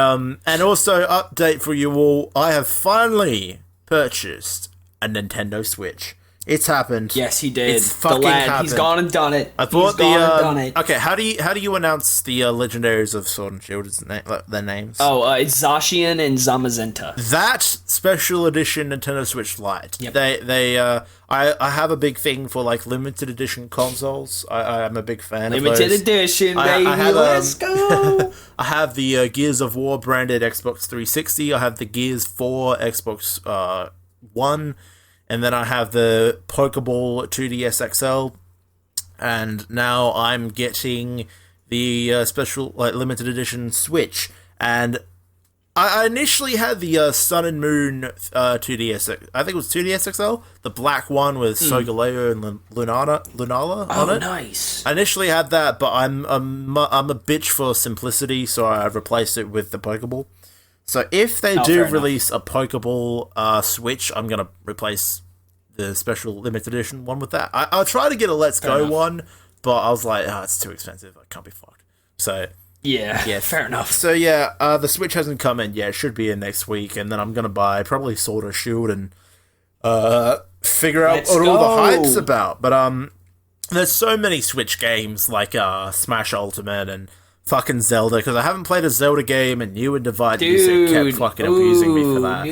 and also update for you all. I have finally purchased a Nintendo Switch. It's happened. Yes, he did. It's fucking happened. He's gone and done it. I thought Okay, how do you announce the legendaries of Sword and Shield? Their names? It's Zacian and Zamazenta. That special edition Nintendo Switch Lite. Yep. I have a big thing for like limited edition consoles. I am a big fan of Limited those. edition, baby. Let's go. I have the Gears of War branded Xbox 360. I have the Gears 4 Xbox One. And then I have the Pokeball 2DS XL, and now I'm getting the special limited edition Switch. And I initially had the Sun and Moon 2DS. I think it was 2DS XL, the black one with Solgaleo and Lunala on it. Oh, nice! I initially had that, but I'm a bitch for simplicity, so I've replaced it with the Pokeball. So if they do release a Pokeball Switch, I'm going to replace the special limited edition one with that. I'll try to get a Let's Go one, but I was like, it's too expensive. I can't be fucked. So yeah, fair enough. So yeah, the Switch hasn't come in yet. It should be in next week, and then I'm going to buy probably Sword or Shield and figure out what all the hype's about. But there's so many Switch games like Smash Ultimate and fucking Zelda, because I haven't played a Zelda game, and you and Divide Music kept fucking abusing me for that.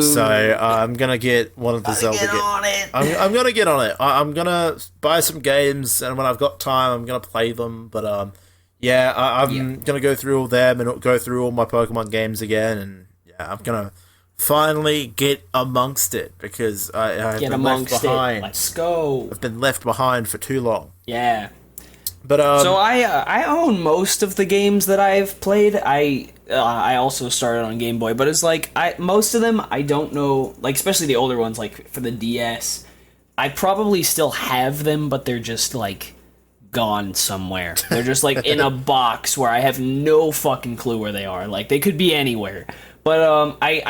So I'm gonna get one of the Zelda games. I'm gonna get on it. I'm gonna buy some games, and when I've got time, I'm gonna play them. But I'm gonna go through all them and go through all my Pokemon games again, and I'm gonna finally get amongst it, because I've been left behind. Let's go. I've been left behind for too long. Yeah. But so I own most of the games that I've played. I also started on Game Boy, but it's like most of them I don't know, like especially the older ones, like for the DS. I probably still have them, but they're just like gone somewhere. They're just like in a box where I have no fucking clue where they are. Like they could be anywhere. But I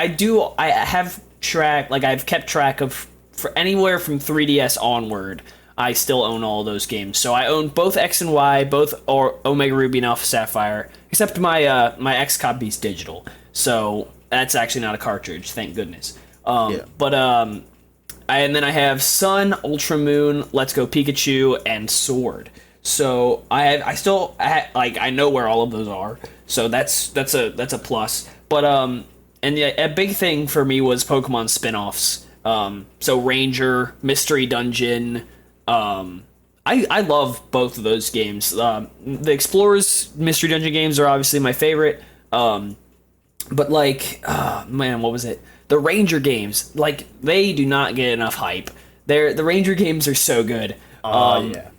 have I've kept track of for anywhere from 3DS onward. I still own all those games. So I own both X and Y, both Omega Ruby and Alpha Sapphire, except my my X copy's digital. So that's actually not a cartridge, thank goodness. But and then I have Sun, Ultra Moon, Let's Go Pikachu, and Sword. So I know where all of those are. So that's a plus. But and a big thing for me was Pokemon spin-offs. So Ranger, Mystery Dungeon. I love both of those games. The Explorers Mystery Dungeon games are obviously my favorite. But like, what was it? The Ranger games, like, they do not get enough hype. The Ranger games are so good. Yeah.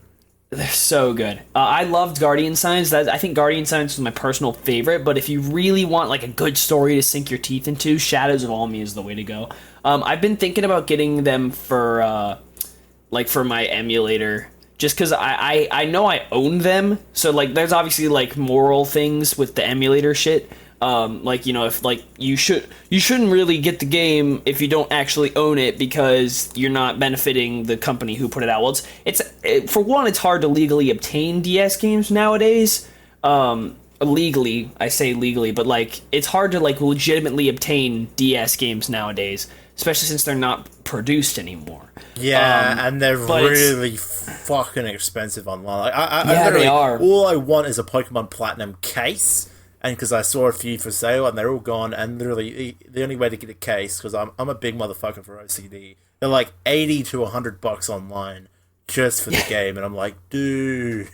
They're so good. I loved Guardian Signs. I think Guardian Signs was my personal favorite, but if you really want like a good story to sink your teeth into, Shadows of Almi is the way to go. I've been thinking about getting them for my emulator, just because I know I own them, so like there's obviously like moral things with the emulator shit. If like you shouldn't really get the game if you don't actually own it, because you're not benefiting the company who put it out. Well, for one, it's hard to legally obtain DS games nowadays. Legally, I say legally, but like it's hard to like legitimately obtain DS games nowadays, especially since they're not produced anymore. Yeah, and they're really fucking expensive online. Like, they are. All I want is a Pokemon Platinum case, and because I saw a few for sale and they're all gone, and literally the only way to get a case, because I'm a big motherfucker for OCD, they're like $80 to $100 online just for the game, and I'm like, dude,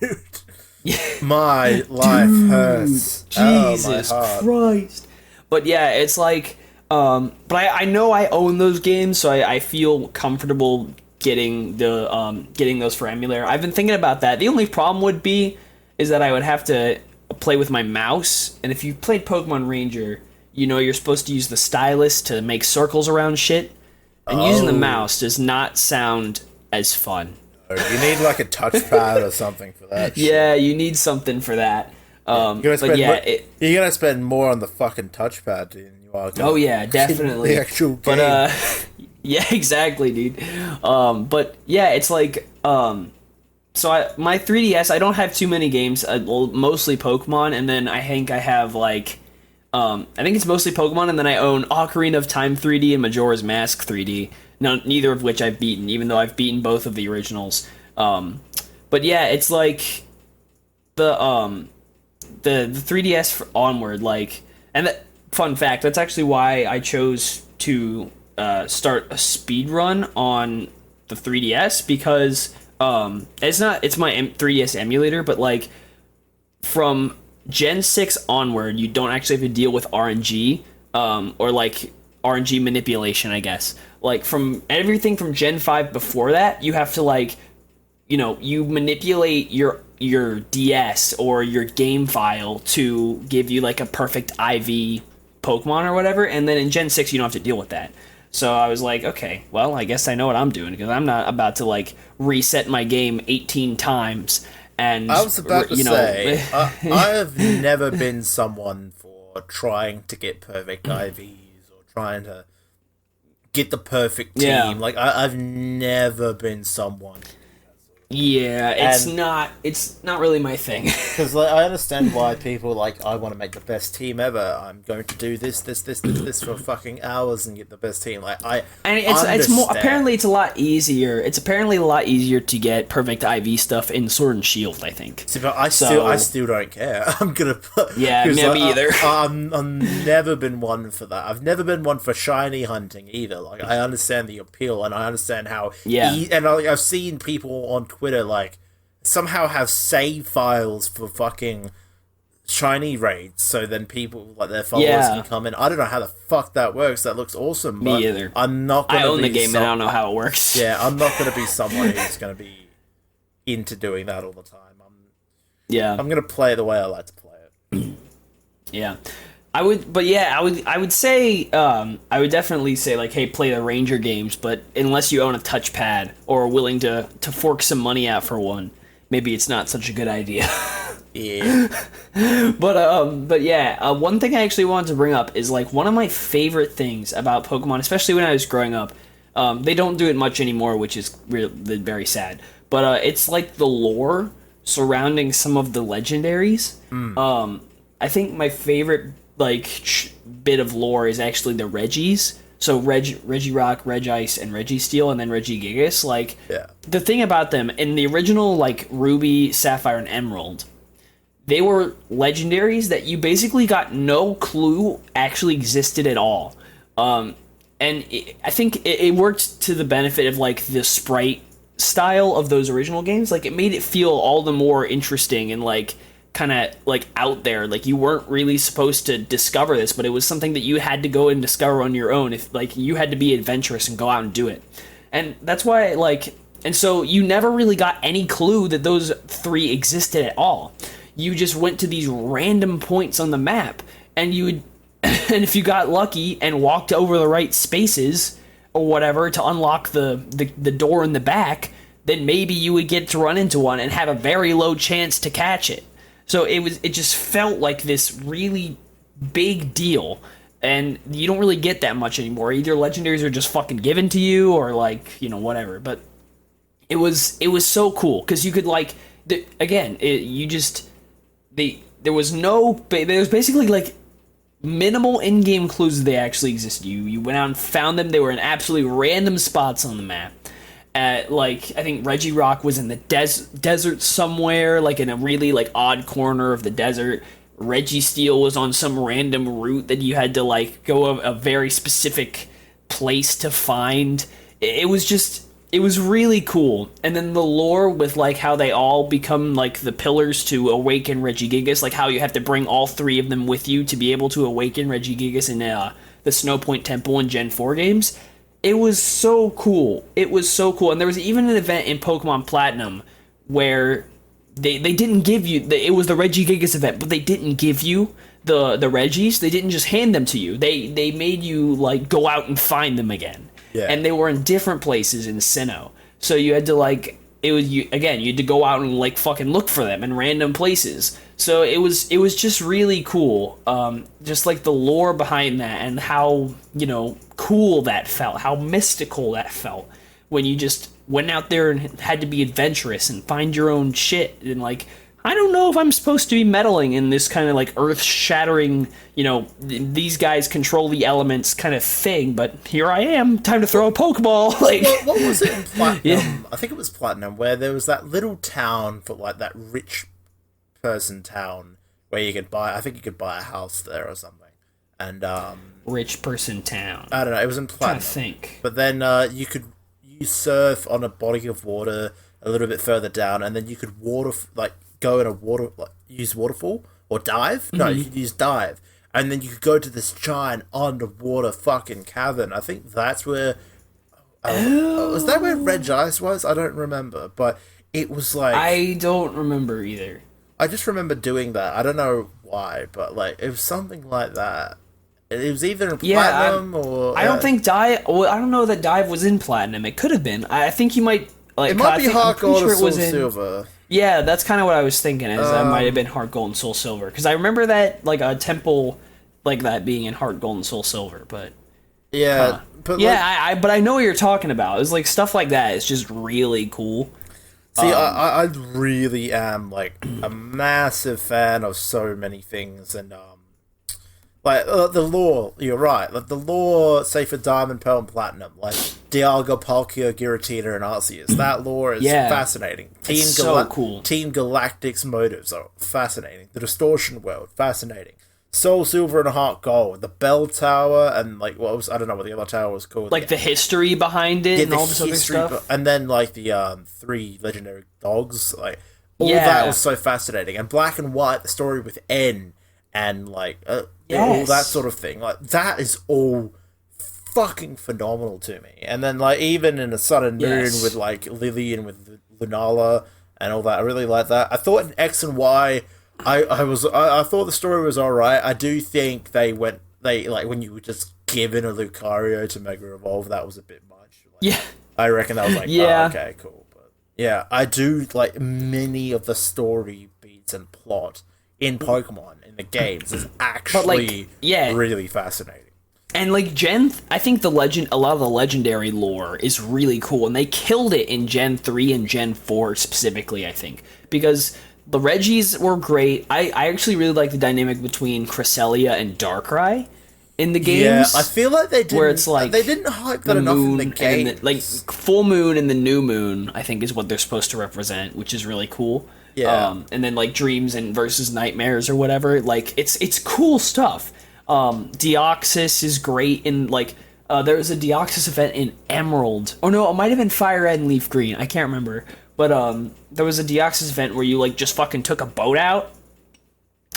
my life hurts. Jesus Christ. But yeah, it's like, but I know I own those games, so I feel comfortable getting those for emulator. I've been thinking about that. The only problem is that I would have to play with my mouse, and if you played Pokemon Ranger, you know you're supposed to use the stylus to make circles around shit, and using the mouse does not sound as fun. You need like a touchpad or something for that. Yeah, you need something for that. You're gonna spend more on the fucking touchpad than you are. Oh yeah, definitely. The actual game. But yeah, exactly, dude. But yeah, it's like so my 3DS, I don't have too many games. Mostly Pokemon, and then I have like I think it's mostly Pokemon, and then I own Ocarina of Time 3D and Majora's Mask 3D. neither of which I've beaten, even though I've beaten both of the originals. But yeah, it's like the 3DS onward, like, and fun fact, that's actually why I chose to start a speed run on the 3DS, because it's my 3DS emulator, but like from Gen 6 onward, you don't actually have to deal with RNG, or like RNG manipulation, I guess. Like from everything from Gen 5 before that, you have to like, you manipulate your DS or your game file to give you like a perfect IV Pokemon or whatever, and then in Gen 6 you don't have to deal with that. So I was like, okay, well, I guess I know what I'm doing, because I'm not about to like reset my game 18 times. And I was about to say, I have never been someone for trying to get perfect IVs or trying to get the perfect team. Yeah. Like, I've never been someone. Yeah, it's not really my thing. Because like, I understand why people like, I want to make the best team ever. I'm going to do this for fucking hours and get the best team. Like it's more, apparently it's a lot easier. It's apparently a lot easier to get perfect IV stuff in Sword and Shield, I think. See, but I still don't care. I'm gonna put, yeah, me either. I've never been one for that. I've never been one for shiny hunting either. Like, I understand the appeal and I understand how. Yeah, and I've seen people on Twitter like somehow have save files for fucking shiny raids, so then people like their followers can come in. I don't know how the fuck that works. That looks awesome. Me either. I'm not gonna I own the game and I don't know how it works. Yeah, I'm not gonna be someone who's gonna be into doing that all the time. I'm gonna play it the way I like to play it. Yeah. I would say, I would definitely say, like, hey, play the Ranger games, but unless you own a touchpad or are willing to fork some money out for one, maybe it's not such a good idea. Yeah. But yeah, one thing I actually wanted to bring up is, like, one of my favorite things about Pokemon, especially when I was growing up, they don't do it much anymore, which is really very sad, but it's, like, the lore surrounding some of the legendaries. I think my favorite bit of lore is actually the Reggies. So Regirock, Regice, and Registeel, and then Regigigas. Like, the thing about them in the original, like, Ruby, Sapphire, and Emerald, they were legendaries that you basically got no clue actually existed at all. And I think it worked to the benefit of, like, the sprite style of those original games. Like, it made it feel all the more interesting and, like, kind of like out there. Like, you weren't really supposed to discover this, but it was something that you had to go and discover on your own. If like you had to be adventurous and go out and do it. And that's why and so you never really got any clue that those three existed at all. You just went to these random points on the map, and you would and if you got lucky and walked over the right spaces or whatever to unlock the door in the back, then maybe you would get to run into one and have a very low chance to catch it. So it just felt like this really big deal, and you don't really get that much anymore. Either legendaries are just fucking given to you, or like, whatever. But it was so cool because you could there was basically like minimal in-game clues that they actually existed. You went out and found them. They were in absolutely random spots on the map. I think Regirock was in the desert somewhere, like in a really like odd corner of the desert. Registeel was on some random route that you had to like go a very specific place to find. It was really cool. And then the lore with like how they all become like the pillars to awaken Regigigas, like how you have to bring all three of them with you to be able to awaken Regigigas in the Snowpoint Temple in Gen 4 games. It was so cool. It was so cool. And there was even an event in Pokemon Platinum where they didn't give you... It was the Regigigas event, but they didn't give you the Regis. They didn't just hand them to you. They made you, like, go out and find them again. Yeah. And they were in different places in Sinnoh. So you had to, like... you had to go out and, like, fucking look for them in random places. So it was just really cool. Just, like, the lore behind that and how, cool that felt. How mystical that felt. When you just went out there and had to be adventurous and find your own shit. And, like, I don't know if I'm supposed to be meddling in this kind of like earth-shattering, these guys control the elements kind of thing, but here I am, time to throw a Pokeball. Like, what was it in Platinum? Yeah. I think it was Platinum, where there was that little town for like that rich person town where you could buy a house there or something. And rich person town. I don't know, it was in Platinum. I think. But then you surf on a body of water a little bit further down, and then you could go in a use waterfall or dive. No, you could use dive, and then you could go to this giant underwater fucking cavern. I think that's where. Was that where Red Ice was? I don't remember, but it was like. I don't remember either. I just remember doing that. I don't know why, but like it was something like that. It was either in Platinum or. I don't think Dive. Well, I don't know that Dive was in Platinum. It could have been. I think you might. Like, it might be Heart Gold or Soul Silver. Yeah, that's kind of what I was thinking. Is that might have been Heart Gold and Soul Silver, because I remember that like a temple like that being in Heart Gold and Soul Silver, but yeah, but yeah, but I know what you're talking about. It's like stuff like that is just really cool. See, I really am like a massive fan of so many things, and like the lore. You're right. Like the lore, say for Diamond, Pearl, and Platinum, like Dialga, Palkia, Giratina, and Arceus. That lore is fascinating. It's so cool. Team Galactic's motives are fascinating. The Distortion World, fascinating. Soul Silver and Heart Gold, the Bell Tower, and like I don't know what the other tower was called. Like the history behind it and all this other stuff. And then like the 3 legendary dogs, like all that was so fascinating. And Black and White, the story with N, and like all that sort of thing. Like that is all fucking phenomenal to me. And then like even in a Sun and Moon with like Lily and with Lunala and all that, I really like that. I thought in X and Y. I thought the story was alright. I do think they like when you were just given a Lucario to Mega Evolve, that was a bit much. Like, I reckon that was like, okay, cool. But yeah, I do like many of the story beats and plot in Pokemon in the games is actually really fascinating. And like I think a lot of the legendary lore is really cool, and they killed it in Gen 3 and Gen 4 specifically, I think, because the Regis were great. I actually really like the dynamic between Cresselia and Darkrai in the games. Yeah, I feel like they didn't. Where it's like they didn't hype that enough in the games. Like full moon and the new moon, I think is what they're supposed to represent, which is really cool. Yeah. And then like dreams and versus nightmares or whatever. Like it's cool stuff. Deoxys is great in like there was a Deoxys event in Emerald. Oh no, it might have been Fire Red and Leaf Green. I can't remember. But there was a Deoxys event where you like just fucking took a boat out.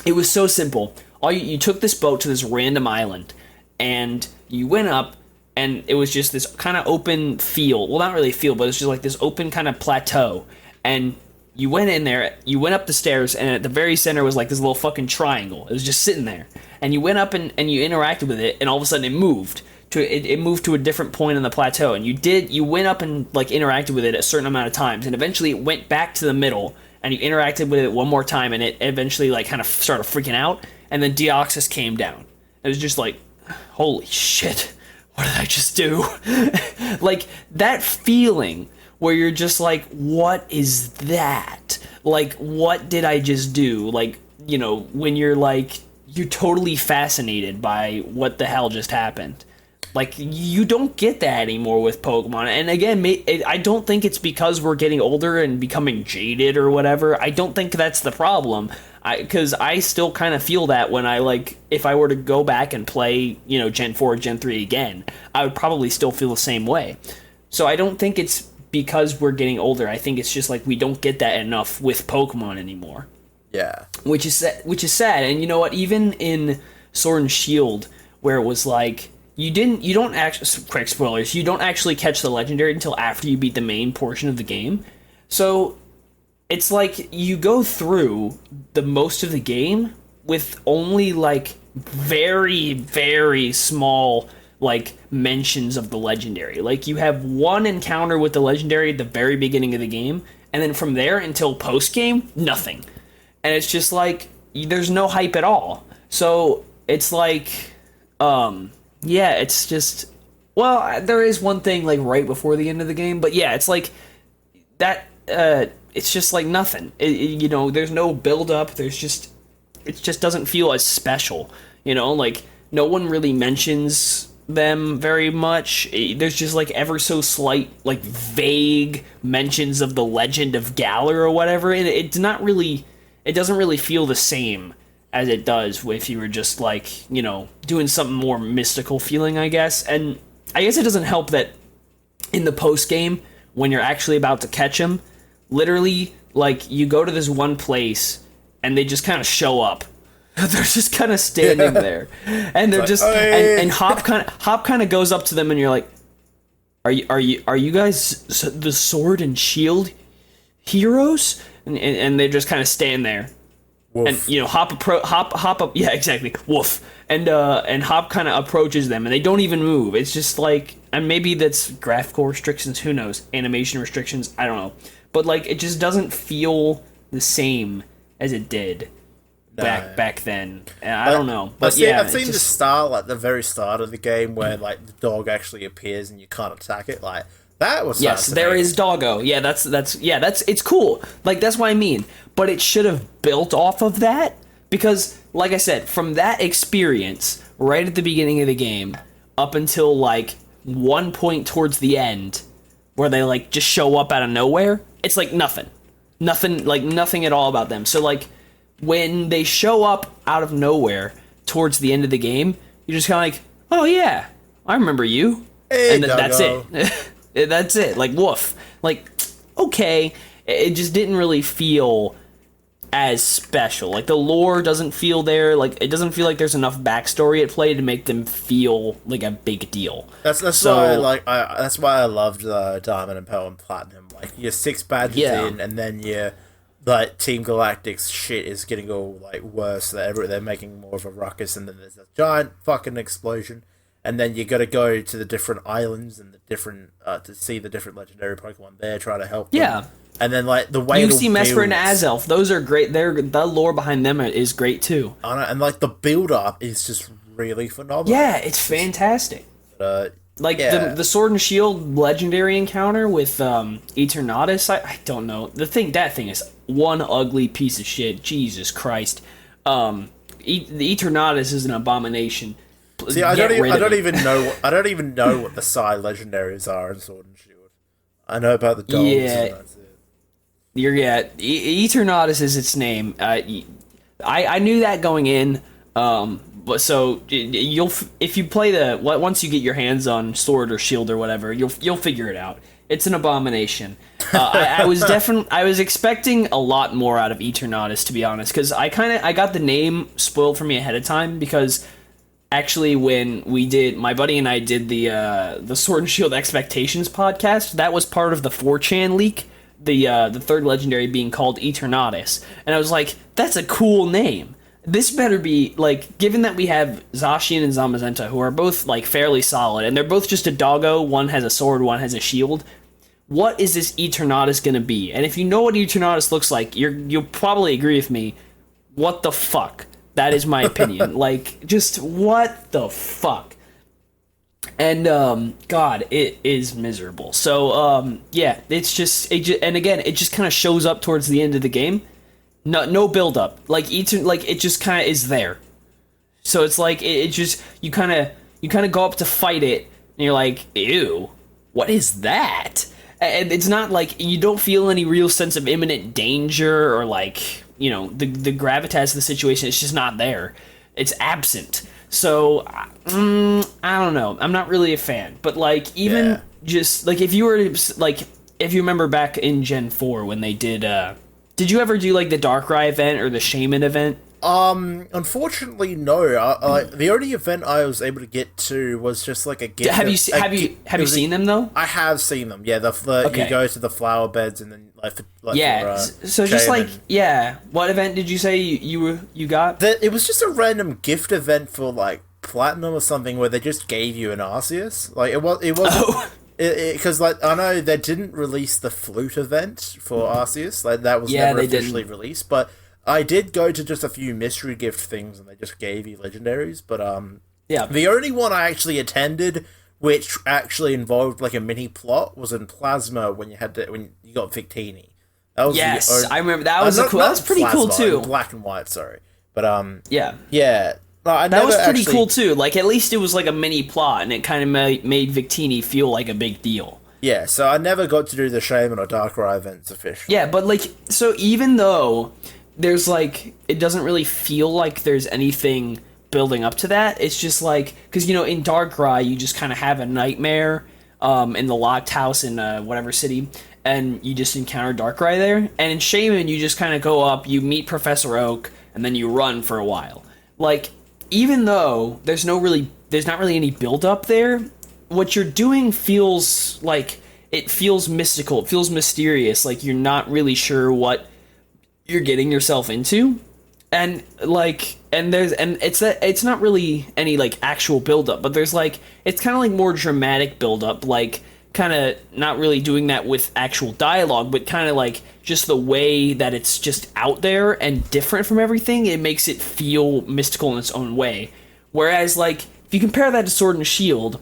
It was so simple. You took this boat to this random island, and you went up, and it was just this kind of open field. Well, not really a field, but it's just like this open kind of plateau. And you went in there, you went up the stairs, and at the very center was like this little fucking triangle. It was just sitting there. And you went up and you interacted with it, and all of a sudden it moved. It moved to a different point on the plateau, and you went up and like interacted with it a certain amount of times, and eventually it went back to the middle, and you interacted with it one more time, and it eventually like kind of started freaking out, and then Deoxys came down. It was just like, holy shit, what did I just do? Like that feeling where you're just like, what is that? Like, what did I just do? Like, when you're like, you're totally fascinated by what the hell just happened. Like, you don't get that anymore with Pokemon. And again, I don't think it's because we're getting older and becoming jaded or whatever. I don't think that's the problem. Because I still kind of feel that when if I were to go back and play, Gen 4, Gen 3 again, I would probably still feel the same way. So I don't think it's because we're getting older. I think it's just like we don't get that enough with Pokemon anymore. Yeah. Which is sad. And you know what? Even in Sword and Shield, where it was like, you don't actually, quick spoilers, you don't actually catch the legendary until after you beat the main portion of the game. So it's like you go through the most of the game with only like very, very small like mentions of the legendary. Like you have one encounter with the legendary at the very beginning of the game, and then from there until post game, nothing. And it's just like there's no hype at all. So it's like yeah, it's just, well, there is one thing like right before the end of the game, but yeah, it's like that it's just like nothing. There's no build up. It just doesn't feel as special. Like no one really mentions them very much. There's just like ever so slight, like vague mentions of the legend of Galar or whatever, and it doesn't really feel the same as it does if you were just like, doing something more mystical feeling, I guess. And I guess it doesn't help that in the post game, when you're actually about to catch him, literally, like, you go to this one place and they just kind of show up. They're just kind of standing there, and they're just and Hop kind of goes up to them, and you're like, are you guys the Sword and Shield heroes? And they just kind of stand there. Woof. And Hop up, yeah, exactly, woof. And Hop kind of approaches them, and they don't even move. It's just like, and maybe that's graphical restrictions, who knows, animation restrictions, I don't know, but like it just doesn't feel the same as it did back then. And I don't know, but I've seen the start, like the very start of the game, where like the dog actually appears and you can't attack it. Like that was there is Doggo. Yeah, that's it's cool. Like that's what I mean. But it should have built off of that, because, like I said, from that experience right at the beginning of the game up until like one point towards the end, where they like just show up out of nowhere, it's like nothing at all about them. So like, when they show up out of nowhere towards the end of the game, you're just kind of like, oh yeah, I remember you. Hey, and that's it. That's it. Like, woof. Like, okay. It just didn't really feel as special. Like, the lore doesn't feel there. Like, it doesn't feel like there's enough backstory at play to make them feel like a big deal. That's why that's why I loved Diamond and Pearl and Platinum. Like, you're 6 badges in, and then you're like Team Galactic's shit is getting all like worse. They're making more of a ruckus, and then there's a giant fucking explosion, and then you got to go to the different islands and the different to see the different legendary Pokemon there, try to help them. Yeah, and then like the way you see Mesper and Azelf, those are great. The lore behind them is great too. I know, and like the build up is just really phenomenal. Yeah, it's fantastic. The Sword and Shield legendary encounter with Eternatus, I don't know. That thing is one ugly piece of shit. Jesus Christ. The Eternatus is an abomination. See, I don't even know what the Psy legendaries are in Sword and Shield. I know about the dogs. Yeah, and that's it. Eternatus is its name. I knew that going in. But so if you play once you get your hands on Sword or Shield or whatever, you'll figure it out. It's an abomination. I was expecting a lot more out of Eternatus, to be honest, because I got the name spoiled for me ahead of time, because actually when my buddy and I did the Sword and Shield Expectations podcast, that was part of the 4chan leak, the third legendary being called Eternatus, and I was like, that's a cool name. This better be, like, given that we have Zacian and Zamazenta, who are both, like, fairly solid, and they're both just a doggo, one has a sword, one has a shield, what is this Eternatus gonna be? And if you know what Eternatus looks like, you'll probably agree with me. What the fuck? That is my opinion. Like, just what the fuck? And, God, it is miserable. So, yeah, it just kind of shows up towards the end of the game. No build up. Like it just kind of is there. So it's like it just you kind of go up to fight it, and you're like, ew, what is that? And it's not like you don't feel any real sense of imminent danger or like the gravitas of the situation. It's just not there. It's absent. So I don't know. I'm not really a fan. But like even just like if you remember back in Gen 4 when they did you ever do like the Darkrai event or the Shaman event? Unfortunately, no. The only event I was able to get to was just like a gift. Have you seen them though? I have seen them. Yeah, okay. You go to the flower beds and then so just like what event did you say you got? It was just a random gift event for like Platinum or something where they just gave you an Arceus. Like it wasn't. Oh. Because like I know they didn't release the flute event for Arceus, like that was never officially released. But I did go to just a few mystery gift things, and they just gave you legendaries. But the only one I actually attended, which actually involved like a mini plot, was in Plasma when you got Victini. That was yes, I remember that was cool. That was pretty cool too. Black and white, sorry, but yeah. No, that was pretty cool too. Like, at least it was like a mini plot, and it kind of made Victini feel like a big deal. Yeah, so I never got to do the Shaman or Darkrai events officially. Yeah, but like, so even though there's like, it doesn't really feel like there's anything building up to that. It's just like, because, you know, in Darkrai, you just kind of have a nightmare in the locked house in whatever city, and you just encounter Darkrai there. And in Shaman, you just kind of go up, you meet Professor Oak, and then you run for a while. Like, even though there's not really any build up there, what you're doing feels like, it feels mystical, it feels mysterious, like you're not really sure what you're getting yourself into. And like, and it's not really any like actual build up, but there's like, it's kind of like more dramatic build up, like kind of not really doing that with actual dialogue, but kind of like just the way that it's just out there and different from everything, it makes it feel mystical in its own way. Whereas like, if you compare that to Sword and Shield,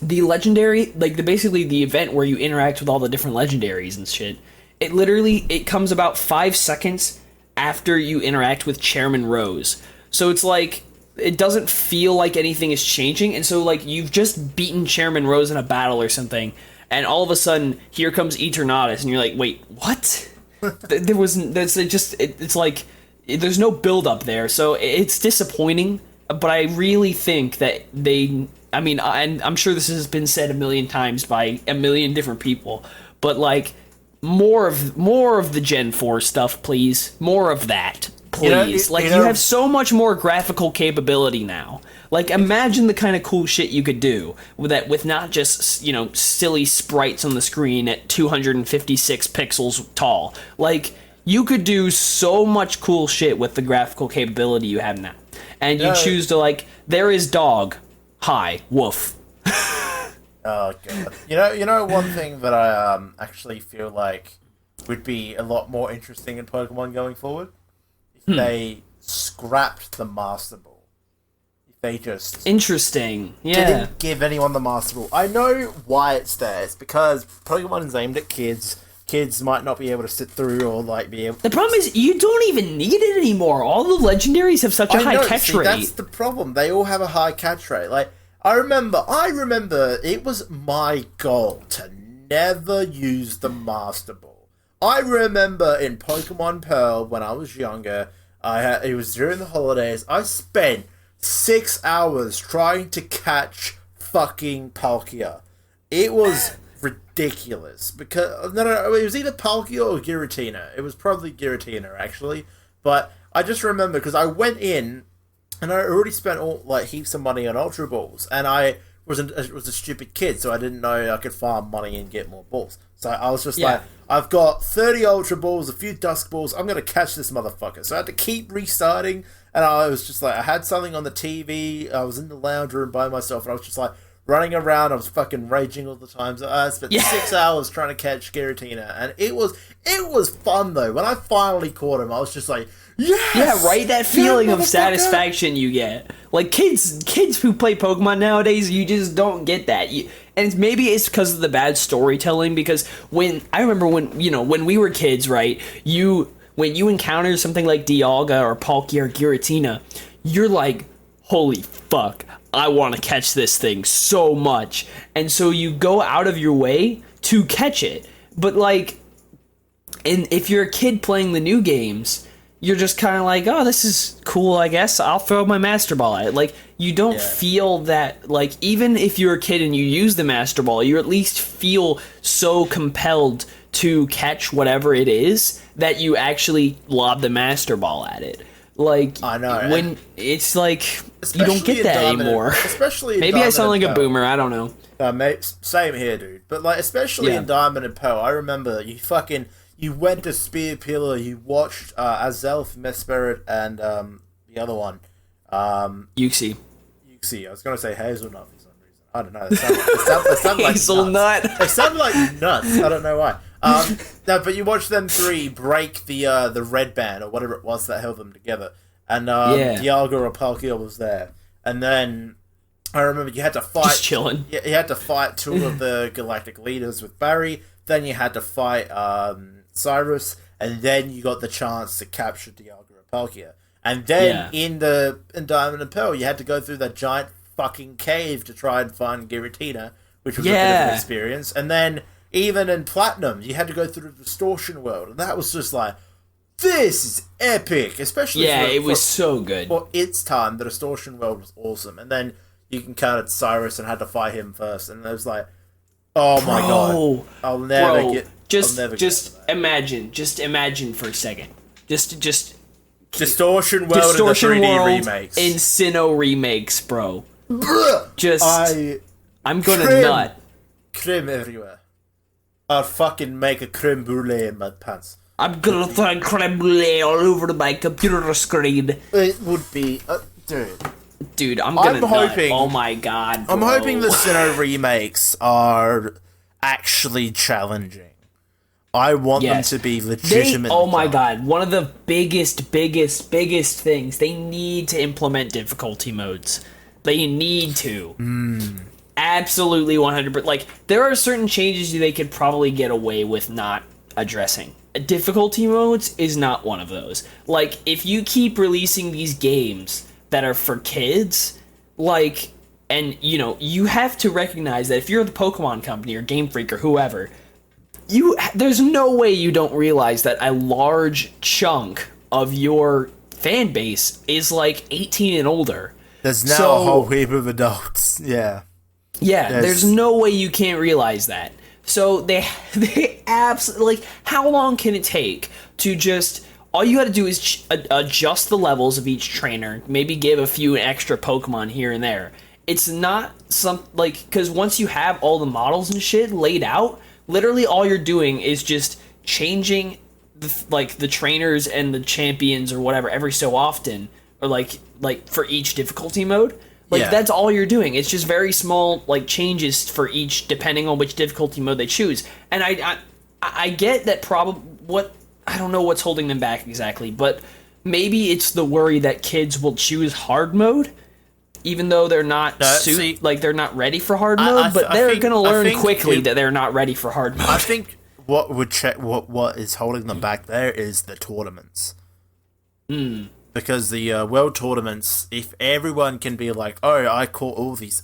the legendary, like basically the event where you interact with all the different legendaries and shit, it comes about 5 seconds after you interact with Chairman Rose. So it's like, it doesn't feel like anything is changing, and so like, you've just beaten Chairman Rose in a battle or something, and all of a sudden, here comes Eternatus, and you're like, wait, what? It's like, there's no build up there, so it's disappointing, but I really think that and I'm sure this has been said a million times by a million different people, but like, more of the Gen 4 stuff, please. More of that, please. You have so much more graphical capability now. Like, imagine the kind of cool shit you could do with not just, you know, silly sprites on the screen at 256 pixels tall. Like, you could do so much cool shit with the graphical capability you have now. And you choose to, like, there is dog. Hi, woof. Oh god! You know, one thing that I actually feel like would be a lot more interesting in Pokemon going forward, if they scrapped the Master Ball. If they just didn't give anyone the Master Ball. I know why it's there. It's because Pokemon is aimed at kids. Kids might not be able to sit through or like be able. The problem is you don't even need it anymore. All the legendaries have such a high catch rate. That's the problem. They all have a high catch rate. Like, I remember it was my goal to never use the Master Ball. I remember in Pokemon Pearl when I was younger, it was during the holidays, I spent 6 hours trying to catch fucking Palkia. It was ridiculous because no, it was either Palkia or Giratina. It was probably Giratina actually, but I just remember because I went in. And I already spent heaps of money on Ultra Balls, and I was a stupid kid, so I didn't know I could farm money and get more balls. So I was just like, I've got 30 Ultra Balls, a few Dusk Balls, I'm gonna catch this motherfucker. So I had to keep restarting, and I was just like, I had something on the TV, I was in the lounge room by myself, and I was just like, running around, I was fucking raging all the time. So I spent 6 hours trying to catch Giratina, and it was fun though. When I finally caught him, I was just like, yes! Yeah, right? That feeling of satisfaction you get. Like, kids who play Pokemon nowadays, you just don't get that. And maybe it's because of the bad storytelling, because I remember when we were kids, right, when you encounter something like Dialga or Palkia or Giratina, you're like, holy fuck, I want to catch this thing so much. And so you go out of your way to catch it. But like, and if you're a kid playing the new games, you're just kind of like, oh, this is cool, I guess. I'll throw my Master Ball at it. Like, you don't feel that, like, even if you're a kid and you use the Master Ball, you at least feel so compelled to catch whatever it is that you actually lob the Master Ball at it. Like, I know, when it's like, you don't get that anymore. Especially maybe I sound like a boomer, I don't know. Mate, same here, dude. But like, especially in Diamond and Pearl, I remember you went to Spear Pillar, you watched Azelf, Mesprit, and the other one, Uxie. I was gonna say Hazelnut for some reason. I don't know. They sound like Hazelnut. Nuts. They sound like nuts. I don't know why. No, but you watched them three break the red band or whatever it was that held them together, and Dialga or Palkia was there, and then I remember you had to fight. Just chilling. You had to fight two of the galactic leaders with Barry. Then you had to fight Cyrus, and then you got the chance to capture Dialga and Palkia. And then in Diamond and Pearl, you had to go through that giant fucking cave to try and find Giratina, which was a bit of an experience. And then even in Platinum, you had to go through the Distortion World, and that was just like, this is epic, especially it was so good. For its time, the Distortion World was awesome. And then you encountered Cyrus and had to fight him first, and it was like, oh my god, I'll never get. Just imagine for a second. Just Distortion World and the 3D remakes. In Sinnoh remakes, bro. I'm gonna nut. Creme everywhere. I'll fucking make a creme brulee in my pants. I'm gonna throw creme brulee all over my computer screen. It would be... Dude, I'm gonna nut. Oh my god, bro. I'm hoping the Sinnoh remakes are actually challenging. I want them to be legitimate. Oh my god, one of the biggest things, they need to implement difficulty modes. They need to. Absolutely 100%. Like, there are certain changes they could probably get away with not addressing. Difficulty modes is not one of those. Like, if you keep releasing these games that are for kids, like, and, you know, you have to recognize that if you're the Pokemon company or Game Freak or whoever, there's no way you don't realize that a large chunk of your fan base is like 18 and older. There's now a whole heap of adults. Yeah, there's no way you can't realize that. So they absolutely, like, how long can it take to just, all you gotta do is adjust the levels of each trainer, maybe give a few extra Pokemon here and there. It's not because once you have all the models and shit laid out, literally all you're doing is just changing the trainers and the champions or whatever every so often, or like for each difficulty mode. That's all you're doing. It's just very small changes for each, depending on which difficulty mode they choose. And I get that I don't know what's holding them back exactly, but maybe it's the worry that kids will choose hard mode, even though they're not they're not ready for hard mode, but they're going to learn quickly that they're not ready for hard mode. I think what is holding them back there is the tournaments. Because the world tournaments, if everyone can be like, oh, I caught all these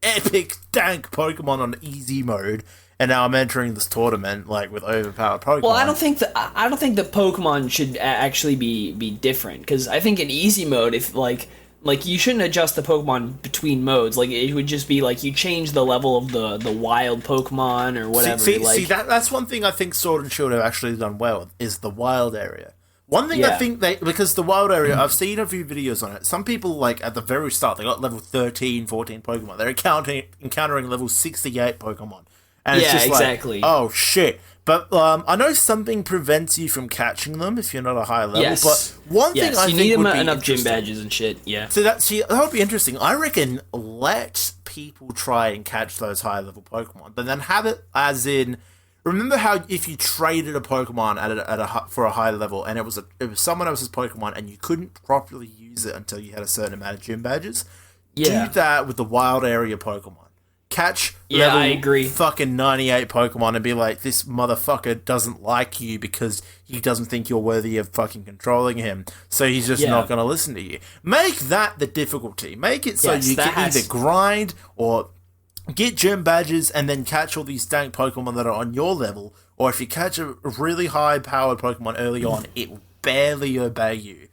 epic dank Pokemon on easy mode, and now I'm entering this tournament with overpowered Pokemon. Well, I don't think the Pokemon should actually be different, because I think in easy mode, if you shouldn't adjust the Pokemon between modes. It would just be you change the level of the wild Pokemon or whatever. See, that's one thing I think Sword and Shield have actually done well, is the wild area. One thing I think because the wild area, I've seen a few videos on it. Some people, at the very start, they got level 13, 14 Pokemon. They're encountering level 68 Pokemon. And it's just exactly. Oh, shit. But I know something prevents you from catching them if you're not a high level. Yes. But one thing I think need would be enough gym badges and shit. Yeah. So that would be interesting. I reckon let people try and catch those high level Pokemon, but then have it as in. Remember how if you traded a Pokemon for a high level and it was someone else's Pokemon and you couldn't properly use it until you had a certain amount of gym badges? Do that with the wild area Pokemon. Catch level I agree. fucking 98 Pokemon and be like, this motherfucker doesn't like you because he doesn't think you're worthy of fucking controlling him, so he's just not going to listen to you. Make that the difficulty. Make it so you can either grind or get gym badges and then catch all these dank Pokemon that are on your level, or if you catch a really high-powered Pokemon early on, it will barely obey you.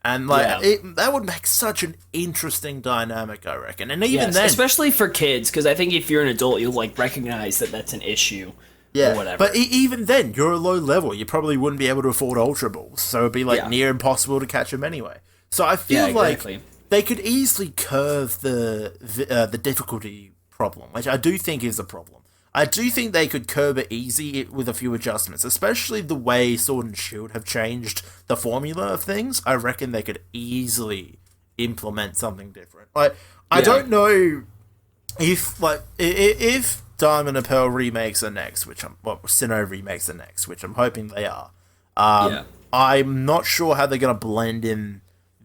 And that would make such an interesting dynamic, I reckon. And even then, especially for kids, because I think if you're an adult, you'll recognize that that's an issue. Or whatever. But even then, you're a low level. You probably wouldn't be able to afford Ultra Balls, so it'd be near impossible to catch them anyway. So I feel like they could easily curve the difficulty problem, which I do think is a problem. I do think they could curb it easy with a few adjustments, especially the way Sword and Shield have changed the formula of things. I reckon they could easily implement something different. I don't know if Diamond and Pearl remakes are next, Sinnoh remakes are next, which I'm hoping they are. I'm not sure how they're going to blend in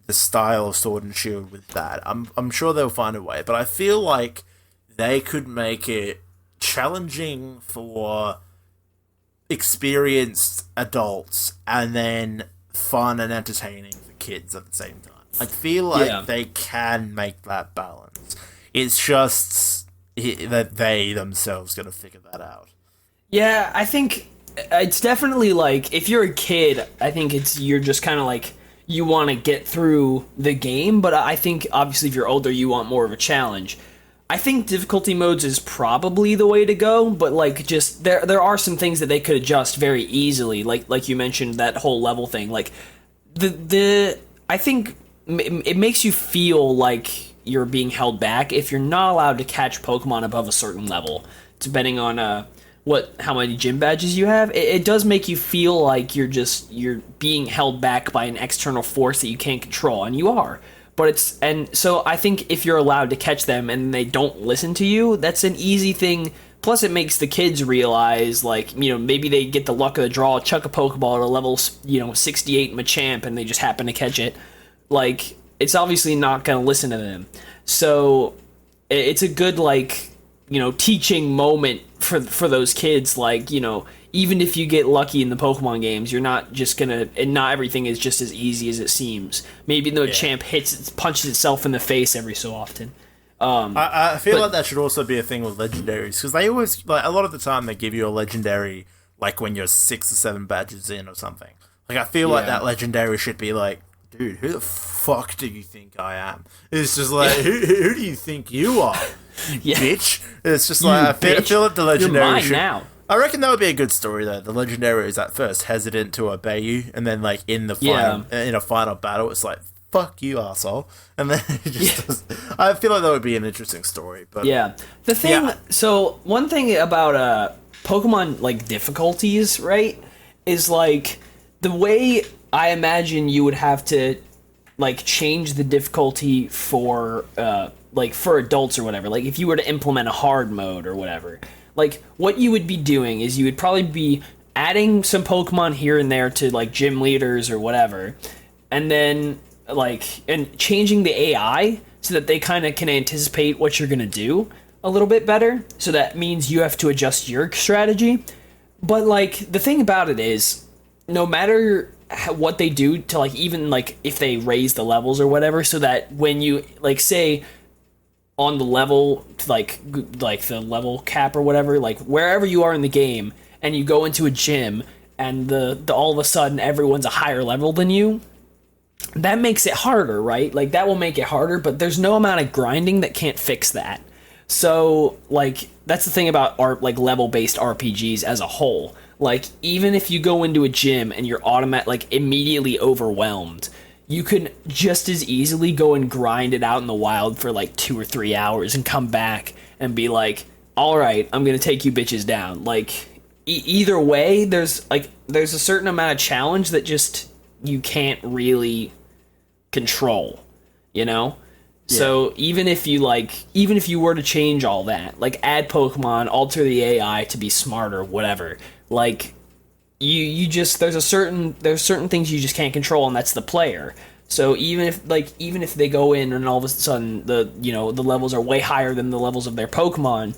the style of Sword and Shield with that. I'm sure they'll find a way, but I feel like they could make it challenging for experienced adults and then fun and entertaining for kids at the same time. I feel like they can make that balance. It's just that they themselves got to figure that out. Yeah, I think it's definitely like, if you're a kid, I think you're just kind of like, you want to get through the game, but I think obviously if you're older, you want more of a challenge. I think difficulty modes is probably the way to go, but like, just there are some things that they could adjust very easily, like you mentioned, that whole level thing. Like I think it makes you feel like you're being held back if you're not allowed to catch Pokemon above a certain level, depending on how many gym badges you have. It does make you feel like you're being held back by an external force that you can't control, and you are. And so I think if you're allowed to catch them and they don't listen to you, that's an easy thing. Plus, it makes the kids realize, like, maybe they get the luck of the draw, chuck a Pokeball at a level, 68 Machamp, and they just happen to catch it. Like, it's obviously not going to listen to them. So it's a good, like, teaching moment for those kids. Like, even if you get lucky in the Pokemon games, you're not just and not everything is just as easy as it seems. Maybe the champ punches itself in the face every so often. I feel like that should also be a thing with legendaries, because they always, like, a lot of the time they give you a legendary, like, when you're 6 or 7 badges in or something. Like, I feel like that legendary should be like, dude, who the fuck do you think I am? It's just like, who do you think you are, you bitch? It's just like, I feel like the legendary You're mine now. I reckon that would be a good story, though. The legendary is at first hesitant to obey you, and then, like, in a final battle, it's like, fuck you, asshole. And then it just does. I feel like that would be an interesting story. But the thing. So one thing about Pokemon, like, difficulties, right, is like the way I imagine you would have to, like, change the difficulty for for adults or whatever. Like, if you were to implement a hard mode or whatever. Like, what you would be doing is you would probably be adding some Pokemon here and there to, like, gym leaders or whatever, and then, like, and changing the AI so that they kind of can anticipate what you're going to do a little bit better. So that means you have to adjust your strategy. But, like, the thing about it is, no matter what they do to, like, even, like, if they raise the levels or whatever, so that when you, like, say, on the level, like the level cap or whatever, like, wherever you are in the game, and you go into a gym, and the all of a sudden everyone's a higher level than you, that makes it harder, right? Like, that will make it harder, but there's no amount of grinding that can't fix that. So, like, that's the thing about level-based RPGs as a whole. Like, even if you go into a gym and you're immediately overwhelmed, you can just as easily go and grind it out in the wild for, like, 2 or 3 hours and come back and be like, all right, I'm gonna take you bitches down. Like, either way, there's a certain amount of challenge that just you can't really control, So even if you were to change all that, like, add Pokemon, alter the AI to be smarter, whatever, like, there's certain things you just can't control, and that's the player. So even if they go in and all of a sudden the levels are way higher than the levels of their Pokemon,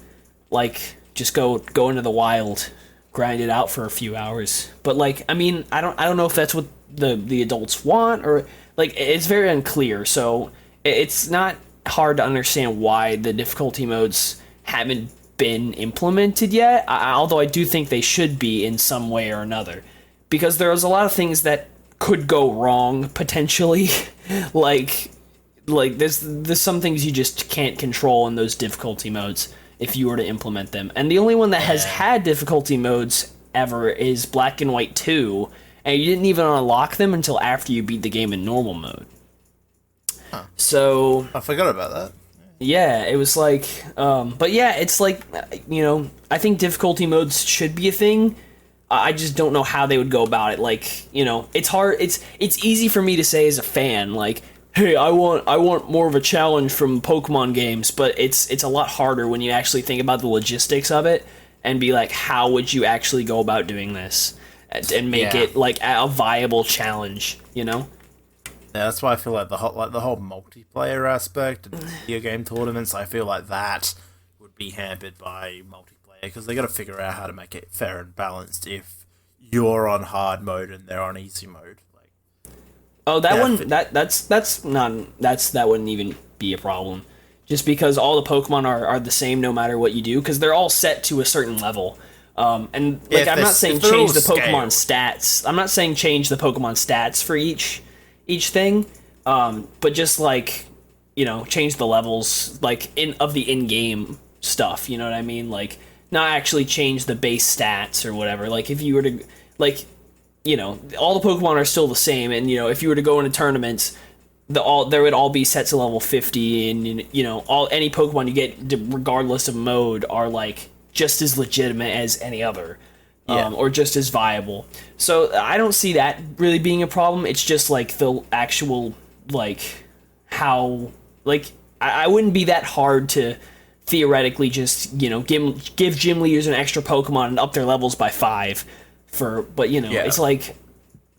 like, just go into the wild, grind it out for a few hours. But, like, I mean, I don't know if that's what the adults want, or, like, it's very unclear. So it's not hard to understand why the difficulty modes haven't been implemented yet, although I do think they should be in some way or another, because there's a lot of things that could go wrong potentially. like there's some things you just can't control in those difficulty modes if you were to implement them. And the only one that has had difficulty modes ever is Black and White 2, and you didn't even unlock them until after you beat the game in normal mode. Huh. So I forgot about that. Yeah, it was like, but yeah, it's like, I think difficulty modes should be a thing. I just don't know how they would go about it. Like, it's hard. It's easy for me to say as a fan, like, hey, I want more of a challenge from Pokemon games, but it's a lot harder when you actually think about the logistics of it and be like, how would you actually go about doing this and make it like a viable challenge, Yeah, that's why I feel like the whole multiplayer aspect of video game tournaments, I feel like that would be hampered by multiplayer, because they got to figure out how to make it fair and balanced if you're on hard mode and they're on easy mode. Like, oh, that wouldn't even be a problem. Just because all the Pokemon are the same no matter what you do, because they're all set to a certain level. And like, I'm not saying change the Pokemon stats. I'm not saying change the Pokemon stats for each thing, but just like, you know, change the levels like of the in-game stuff. You know what I mean? Like, not actually change the base stats or whatever. Like, if you were to, like, you know, all the Pokemon are still the same, and, you know, if you were to go into tournaments, there would all be set to level 50, and, you know, any Pokemon you get, regardless of mode, are like just as legitimate as any other, or just as viable. So I don't see that really being a problem. It's just like the actual, like, how, like, I wouldn't be that hard to theoretically just, you know, give gym leaders an extra Pokemon and up their levels by 5 but, you know, it's like,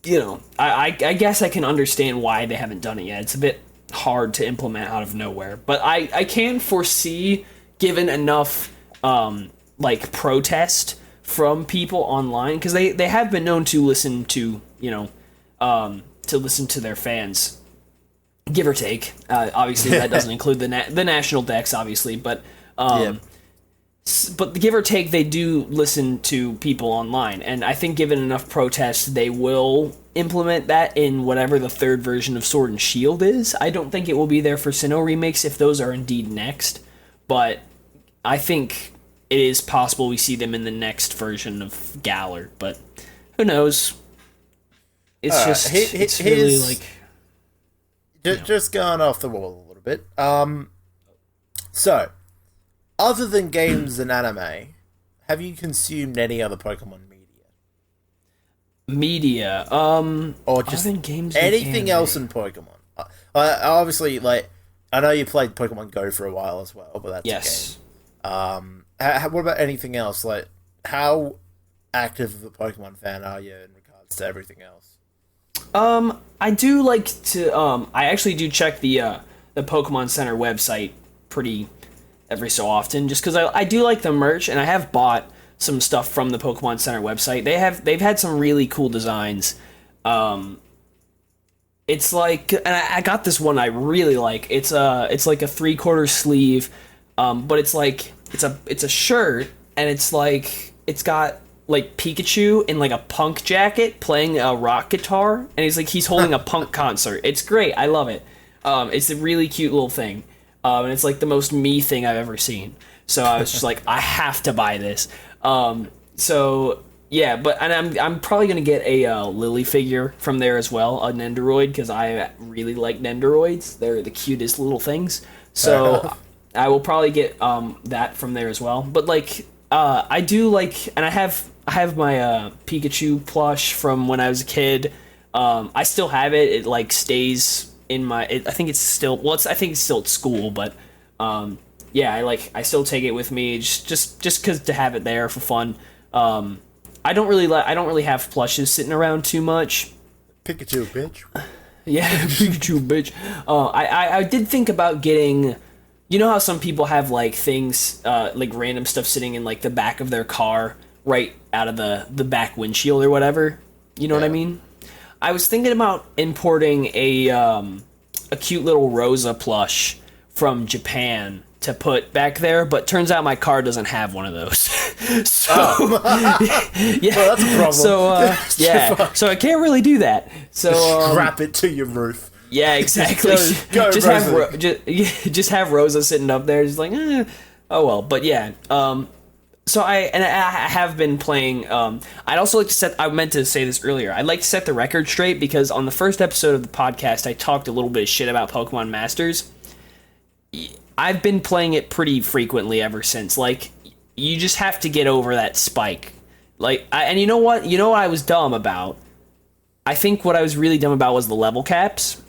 you know, I guess I can understand why they haven't done it yet. It's a bit hard to implement out of nowhere, but I can foresee, given enough like protest from people online, because they have been known to listen to, you know, to listen to their fans, give or take. Obviously, that doesn't include the national decks, obviously, but but give or take, they do listen to people online, and I think given enough protest, they will implement that in whatever the third version of Sword and Shield is. I don't think it will be there for Sinnoh remakes if those are indeed next, but I think it is possible we see them in the next version of Galar, but who knows? It's just it's really like just going off the wall a little bit. So, other than games and anime, have you consumed any other Pokemon media? Or just games, anything else in Pokemon? Obviously, like, I know you played Pokemon Go for a while as well, but that's a game. What about anything else? Like, how active of a Pokemon fan are you in regards to everything else? I do like to. I actually do check the Pokemon Center website pretty every so often, just because I do like the merch, and I have bought some stuff from the Pokemon Center website. They've had some really cool designs. It's like, and I got this one I really like. It's like a 3/4 sleeve, but it's like it's a shirt, and it's like it's got like Pikachu in like a punk jacket playing a rock guitar, and he's holding a punk concert. It's great. I love it. It's a really cute little thing. And it's like the most me thing I've ever seen. So I was just like, I have to buy this. So yeah, and I'm probably gonna get a Lily figure from there as well, a Nendoroid, because I really like Nendoroids. They're the cutest little things. So I will probably get that from there as well. But like, I do like, and I have my Pikachu plush from when I was a kid. I still have it. It like stays in my, I think it's still at school, but yeah, I still take it with me just because to have it there for fun. I don't really have plushes sitting around too much. Pikachu, bitch. Yeah, Pikachu, bitch. I did think about getting, you know how some people have like things, like random stuff sitting in like the back of their car, right out of the back windshield or whatever. You know what I mean? I was thinking about importing a cute little Rosa plush from Japan to put back there, but turns out my car doesn't have one of those. So yeah, well, that's a problem. So yeah, so I can't really do that. So strap it to your roof. Yeah, exactly. Just have Rosa sitting up there, just like, oh well. But yeah, so I have been playing. I'd also like to set. I meant to say this earlier. I'd like to set the record straight, because on the first episode of the podcast, I talked a little bit of shit about Pokemon Masters. I've been playing it pretty frequently ever since. Like, you just have to get over that spike. Like, and you know what? You know what I was dumb about? I think what I was really dumb about was the level caps.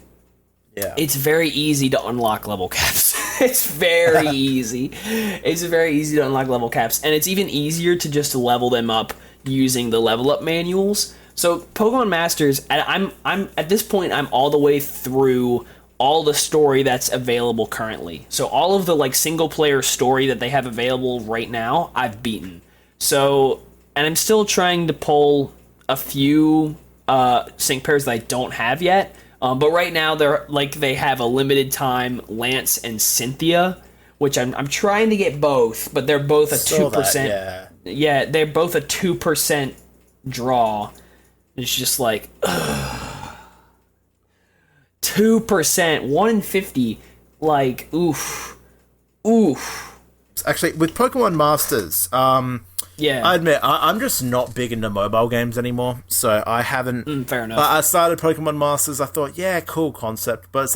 Yeah. It's very easy to unlock level caps. It's very easy. It's very easy to unlock level caps, and it's even easier to just level them up using the level up manuals. So Pokemon Masters, I'm at this point, I'm all the way through all the story that's available currently. So all of the like single player story that they have available right now, I've beaten. So, and I'm still trying to pull a few sync pairs that I don't have yet. But right now they have a limited time Lance and Cynthia, which I'm trying to get both, but they're both a 2%. Yeah, they're both a 2% draw. It's just like 2%, 1 in 50. Like, oof. Actually, with Pokemon Masters, I admit I'm just not big into mobile games anymore, so I haven't. Fair enough. I started Pokemon Masters. I thought, yeah, cool concept, but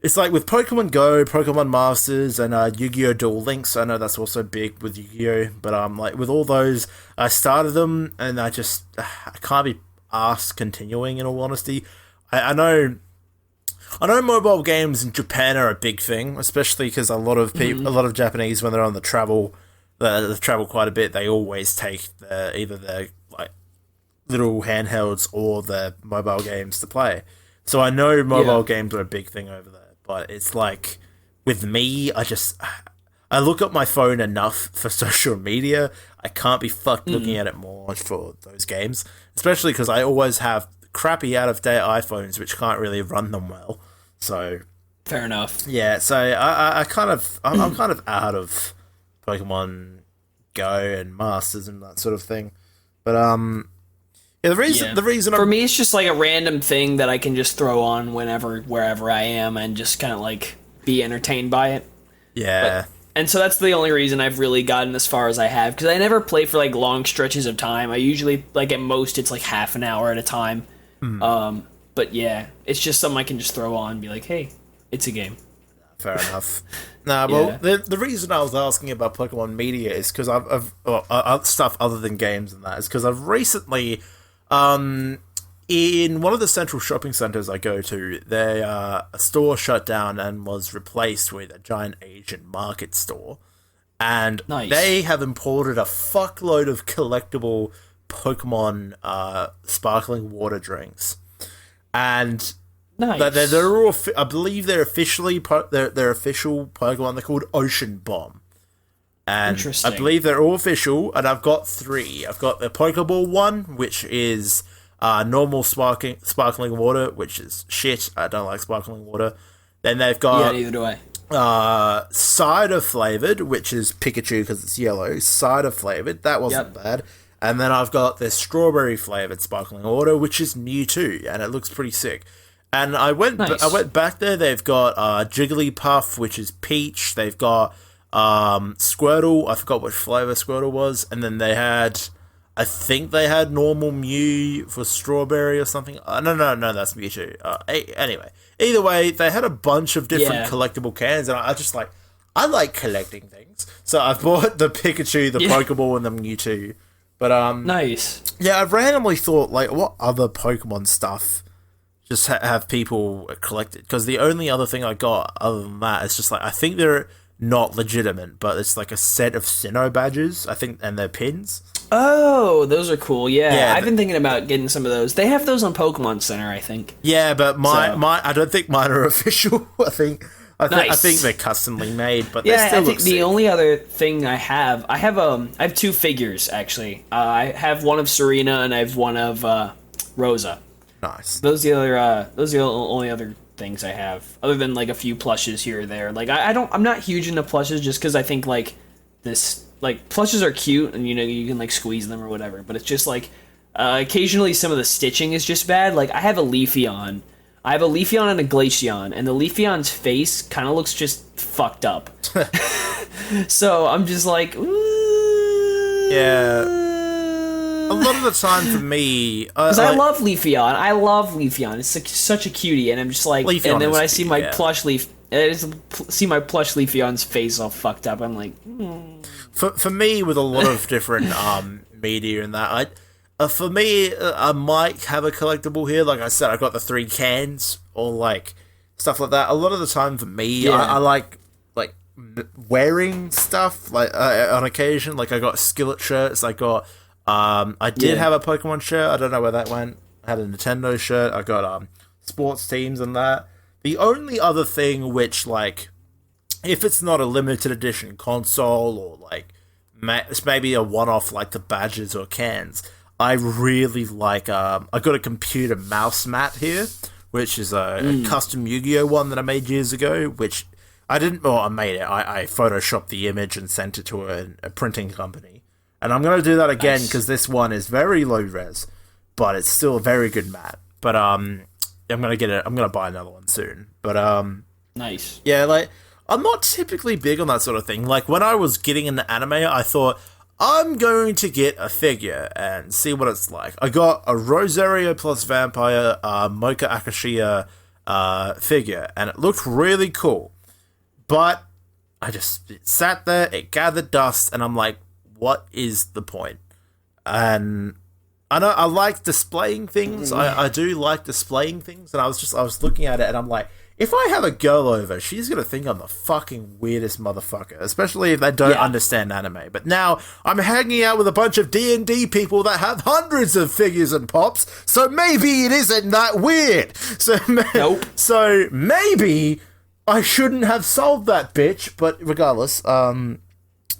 it's like with Pokemon Go, Pokemon Masters, and Yu-Gi-Oh! Duel Links. I know that's also big with Yu-Gi-Oh! But like with all those, I started them, and I can't be asked continuing. In all honesty, I know mobile games in Japan are a big thing, especially because a lot of people, a lot of Japanese, when they're on the travel, they travel quite a bit. They always take either their like little handhelds or their mobile games to play. So I know mobile games are a big thing over there. But it's like, with me, I look at my phone enough for social media. I can't be fucked looking at it more for those games. Especially because I always have crappy out-of-date iPhones which can't really run them well. So... Fair enough. Yeah, so I'm kind of out of Pokemon Go and Masters and that sort of thing. But, yeah, the reason for me, it's just like a random thing that I can just throw on wherever I am, and just kind of like be entertained by it. Yeah. And so that's the only reason I've really gotten as far as I have, because I never play for like long stretches of time. I usually, like, at most it's like half an hour at a time. But yeah, it's just something I can just throw on and be like, hey, it's a game. Fair enough. The reason I was asking about Pokemon media is because I've stuff other than games and that is because I've recently. In one of the central shopping centres I go to, a store shut down and was replaced with a giant Asian market store. And they have imported a fuckload of collectible Pokemon sparkling water drinks. And they're all, I believe they're officially, they're official Pokemon. They're called Ocean Bomb. And I believe they're all official, and I've got 3. I've got the Pokeball one, which is normal sparkling water, which is shit. I don't like sparkling water. Then they've got neither do I. Cider flavored, which is Pikachu because it's yellow. Cider flavored, that wasn't bad. And then I've got the strawberry flavored sparkling water, which is Mewtwo, and it looks pretty sick. And I went back there. They've got Jigglypuff, which is peach. They've got Squirtle, I forgot which flavor Squirtle was, and then I think they had normal Mew for strawberry or something. No, that's Mewtwo. Anyway, either way, they had a bunch of different collectible cans, and I like collecting things. So I've bought the Pikachu, the Pokeball, and the Mewtwo. But nice. Yeah, I've randomly thought, like, what other Pokemon stuff just have people collected? Because the only other thing I got other than that is just like, I think they're not legitimate, but it's like a set of Sinnoh badges, I think, and their pins. Oh, those are cool. Yeah, I've been thinking about getting some of those. They have those on Pokemon Center, I think. Yeah, but my I don't think mine are official. I think they're customly made, but they still look sick. The only other thing I have 2 figures actually. I have one of Serena and I have one of Rosa. Nice. Those are the only other things I have, other than like a few plushes here or there. Like I'm not huge into plushes just because I think like plushes are cute and you can like squeeze them or whatever, but it's just like occasionally some of the stitching is just bad. Like I have a Leafeon and a Glaceon, and the Leafeon's face kind of looks just fucked up. So I'm just like, ooh. Yeah. A lot of the time for me... Because I love Leafeon. It's like such a cutie, and I'm just like... Leafeon, and then when I see my plush Leafeon's face all fucked up, I'm like... For me, with a lot of different media and that, for me, I might have a collectible here. Like I said, I got the 3 cans, or like stuff like that. A lot of the time for me, I like wearing stuff, like on occasion. Like I got Skillet shirts, I got... I did have a Pokemon shirt. I don't know where that went. I had a Nintendo shirt. I got sports teams and that. The only other thing which, like, if it's not a limited edition console or like it's maybe a one-off like the badges or cans, I really like, I got a computer mouse mat here, which is a custom Yu-Gi-Oh one that I made years ago, which I didn't, well, I made it. I photoshopped the image and sent it to a printing company. And I'm going to do that again because this one is very low res, but it's still a very good mat. But I'm going to get it. I'm going to buy another one soon. But nice. Yeah, like I'm not typically big on that sort of thing. Like when I was getting into anime, I thought I'm going to get a figure and see what it's like. I got a Rosario plus Vampire Mocha Akashia figure, and it looked really cool. But it sat there, it gathered dust, and I'm like, what is the point? And I know I like displaying things. I do like displaying things, and I was looking at it, and I'm like, if I have a girl over, she's gonna think I'm the fucking weirdest motherfucker, especially if they don't understand anime. But now I'm hanging out with a bunch of D&D people that have hundreds of figures and pops, so maybe it isn't that weird. So nope. So maybe I shouldn't have sold that bitch. But regardless,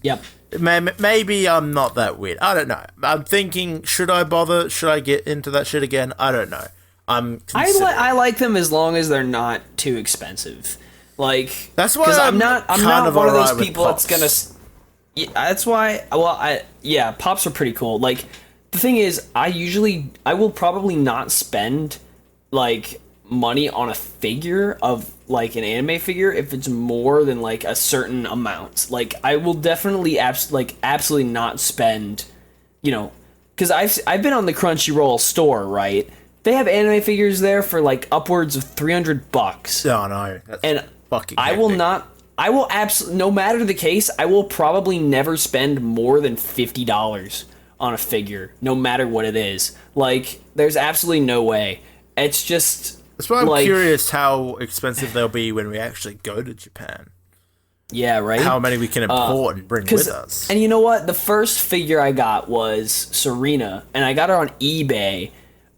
yep. Maybe I'm not that weird. I don't know. I'm thinking, should I bother? Should I get into that shit again? I don't know. I like them as long as they're not too expensive. Like that's why I'm not one of those people that's gonna. Yeah, that's why. Well, pops are pretty cool. Like the thing is, I will probably not spend like money on a figure of like an anime figure if it's more than like a certain amount. Like I will definitely absolutely not spend, because I've been on the Crunchyroll store, right? They have anime figures there for like upwards of $300. Oh no, that's and fucking. I will absolutely, no matter the case, I will probably never spend more than $50 on a figure, no matter what it is. Like there's absolutely no way. It's just. That's why I'm curious how expensive they'll be when we actually go to Japan. Yeah, right? How many we can import and bring with us. And you know what? The first figure I got was Serena, and I got her on eBay.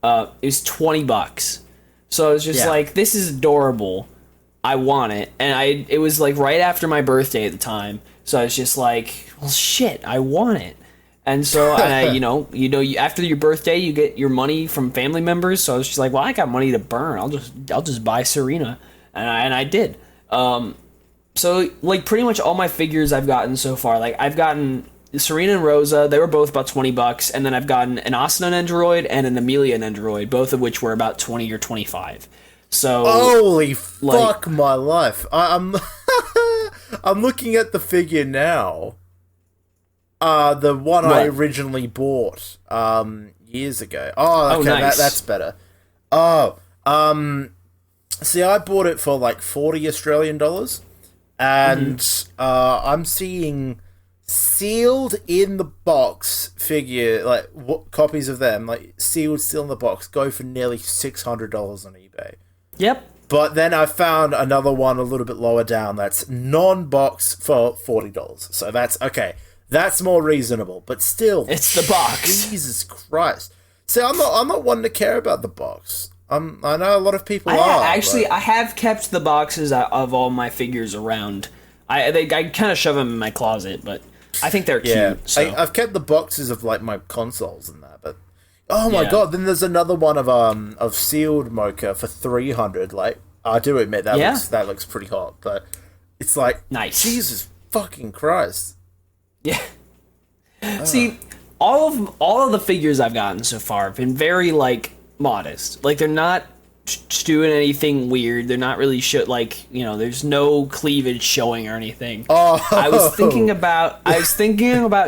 It was $20. So I was just like, this is adorable. I want it. And it was like right after my birthday at the time. So I was just like, well, shit, I want it. And so, after your birthday, you get your money from family members. So I was just like, well, I got money to burn. I'll just buy Serena, and I did. So like pretty much all my figures I've gotten so far, like I've gotten Serena and Rosa. They were both about $20, and then I've gotten an Asuna Nendoroid and an Amelia Nendoroid, both of which were about 20 or 25. So holy fuck, my life! I'm I'm looking at the figure now. The one I originally bought years ago. Oh, okay, nice. That's better. See, I bought it for like $40 Australian, and I'm seeing sealed in the box figure, like copies of them, like sealed still in the box, go for nearly $600 on eBay. Yep. But then I found another one a little bit lower down that's non-box for $40. So that's okay. That's more reasonable, but still, it's the box. Jesus Christ! See, I'm not one to care about the box. I know a lot of people are. Actually, I have kept the boxes of all my figures around. I kind of shove them in my closet, but I think they're cute. So. I've kept the boxes of like my consoles and that, but oh my god! Then there's another one of sealed Mocha for $300. Like I do admit that looks pretty hot, but it's like nice. Jesus fucking Christ! Yeah. See, all of the figures I've gotten so far have been very like modest. Like they're not doing anything weird. They're not really there's no cleavage showing or anything. Oh. I was thinking about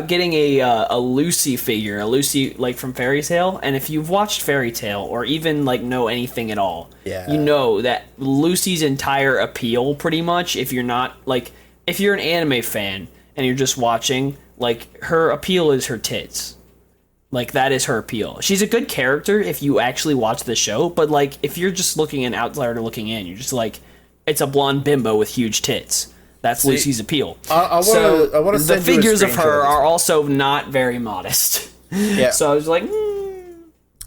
getting a Lucy figure, a Lucy like from Fairy Tail. And if you've watched Fairy Tail or even like know anything at all, you know that Lucy's entire appeal, pretty much, if you're an anime fan and you're just watching, like her appeal is her tits. Like, that is her appeal. She's a good character if you actually watch the show, but, like, if you're just looking an outsider looking in, you're just like, it's a blonde bimbo with huge tits. That's Lucy's appeal. I want to send the figures of her are also not very modest. Yeah. So I was like,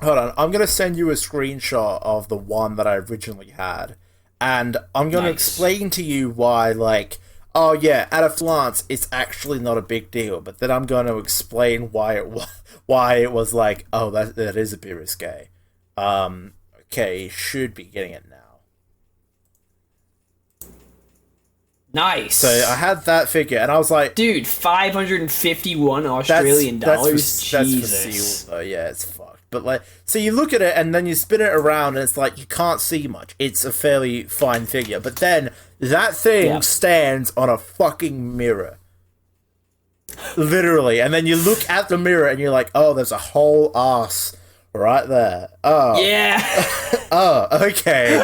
Hold on. I'm going to send you a screenshot of the one that I originally had, and I'm going to explain to you why, like, oh yeah, at a glance, it's actually not a big deal. But then I'm going to explain why it was like, oh, that is a bit risque. Okay, should be getting it now. Nice. So I had that figure, and I was like, dude, 551 Australian dollars. Jesus. That's for seal, yeah, it's fucked. But like, so you look at it, and then you spin it around, and it's like you can't see much. It's a fairly fine figure, but then that thing stands on a fucking mirror, literally. And then you look at the mirror, and you're like, oh, there's a whole ass right there. Oh yeah. Oh, okay.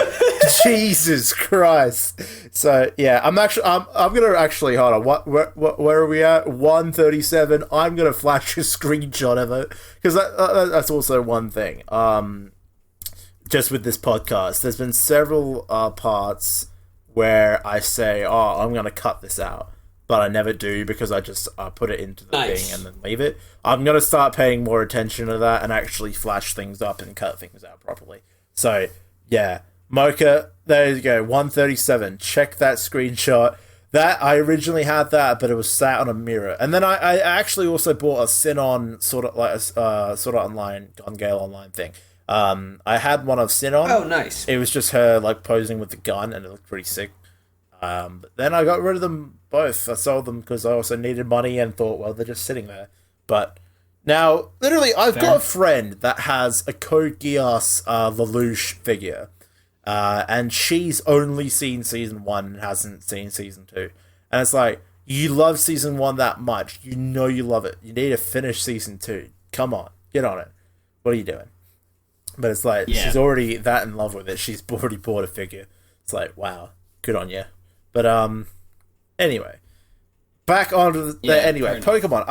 Jesus Christ. So yeah, I'm gonna actually hold on. Where are we at? 137. I'm gonna flash a screenshot of it because that's also one thing. Just with this podcast, there's been several parts where I say, "Oh, I'm gonna cut this out," but I never do because I just put it into the thing and then leave it. I'm gonna start paying more attention to that and actually flash things up and cut things out properly. So yeah. Mocha, there you go, 137. Check that screenshot. That I originally had that, but it was sat on a mirror. And then I actually also bought a Sinon sort of like a sort of online Gun Gale online thing. I had one of Sinon. Oh, nice. It was just her like posing with the gun, and it looked pretty sick. But then I got rid of them both. I sold them because I also needed money and thought, well, they're just sitting there. But now, literally, I've got a friend that has a Code Geass Lelouch figure. And she's only seen season 1 and hasn't seen season 2. And it's like, you love season 1 that much. You know you love it. You need to finish season 2. Come on, get on it. What are you doing? But it's like, she's already that in love with it. She's already bought a figure. It's like, wow, good on you. But, anyway. Back onto anyway, Pokemon.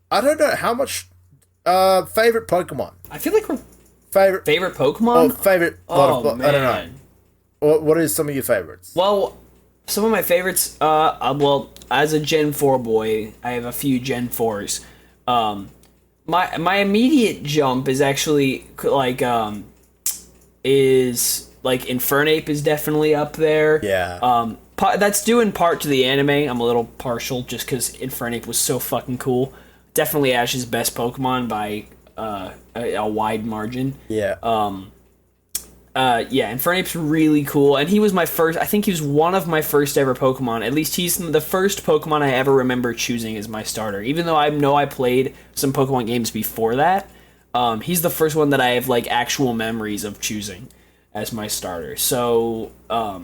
I don't know how much, favorite Pokemon. I feel like we're... Favorite Pokemon? Man. I don't know. What is some of your favorites? Well, some of my favorites, well, as a Gen 4 boy, I have a few Gen 4s. My immediate jump is actually, like, Infernape is definitely up there. Yeah. That's due in part to the anime. I'm a little partial just because Infernape was so fucking cool. Definitely Ash's best Pokemon by... a wide margin. Yeah. Infernape's really cool, and he was my first. I think he was one of my first ever Pokemon. At least he's the first Pokemon I ever remember choosing as my starter. Even though I know I played some Pokemon games before that, he's the first one that I have like actual memories of choosing as my starter. So, that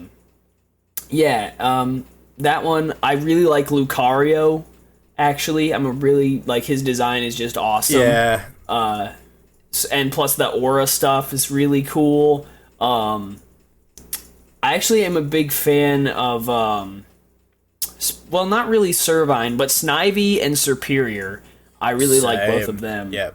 one I really like Lucario. Actually, I'm a really like his design is just awesome. Yeah. And plus the aura stuff is really cool. I actually am a big fan of, well, not really Servine, but Snivy and Superior. I really like both of them. Yeah.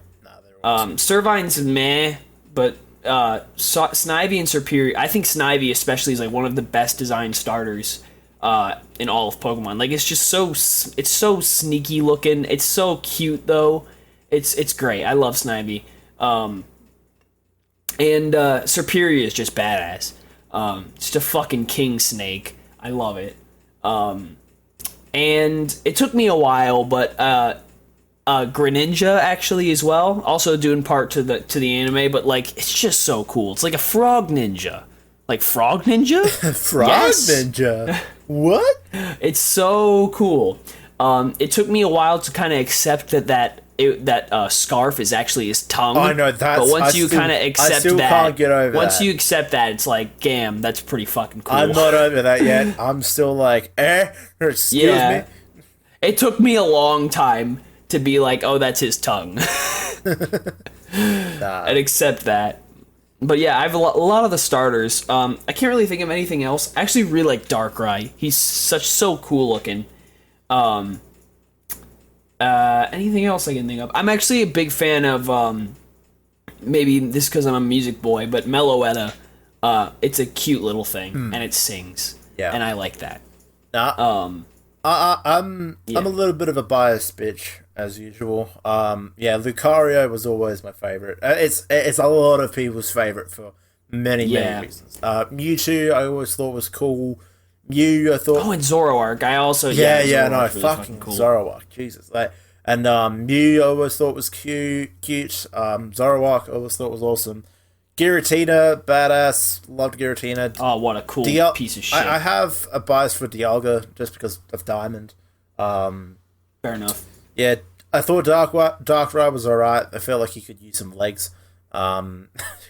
Servine's meh, but Snivy and Superior, I think Snivy especially is like one of the best designed starters in all of Pokemon. Like, it's just it's so sneaky looking. It's so cute though. It's great. I love Snivy. And Superior is just badass. Just a fucking king snake. I love it. And it took me a while, but Greninja actually as well. Also due in part to the anime, but like it's just so cool. It's like a frog ninja. Like Frog Ninja? Ninja. What? It's so cool. It took me a while to kind of accept that scarf is actually his tongue. I know that. But once you kind of accept that, I still can't get over once that. you accept that, it's like, damn, that's pretty fucking cool. I'm not over that yet. I'm still like, excuse me. It took me a long time to be like, oh, that's his tongue, and accept that. But yeah, I have a lot of the starters. I can't really think of anything else. I actually really like Darkrai. He's so cool looking. Anything else I can think of? I'm actually a big fan of, maybe this because I'm a music boy, but Meloetta. It's a cute little thing, and it sings. Yeah. And I like that. I'm a little bit of a biased bitch, as usual. Lucario was always my favorite. It's a lot of people's favorite for many reasons. Mewtwo I always thought was cool. Mew, I thought. Oh, and Zoroark. I also no, really fucking cool. Zoroark, Jesus, like, and Mew I always thought was cute. Zoroark I always thought was awesome. Giratina, badass, loved Giratina. Oh, what a cool piece of shit. I have a bias for Dialga just because of Diamond. Fair enough. Yeah, I thought Darkrai was alright. I felt like he could use some legs.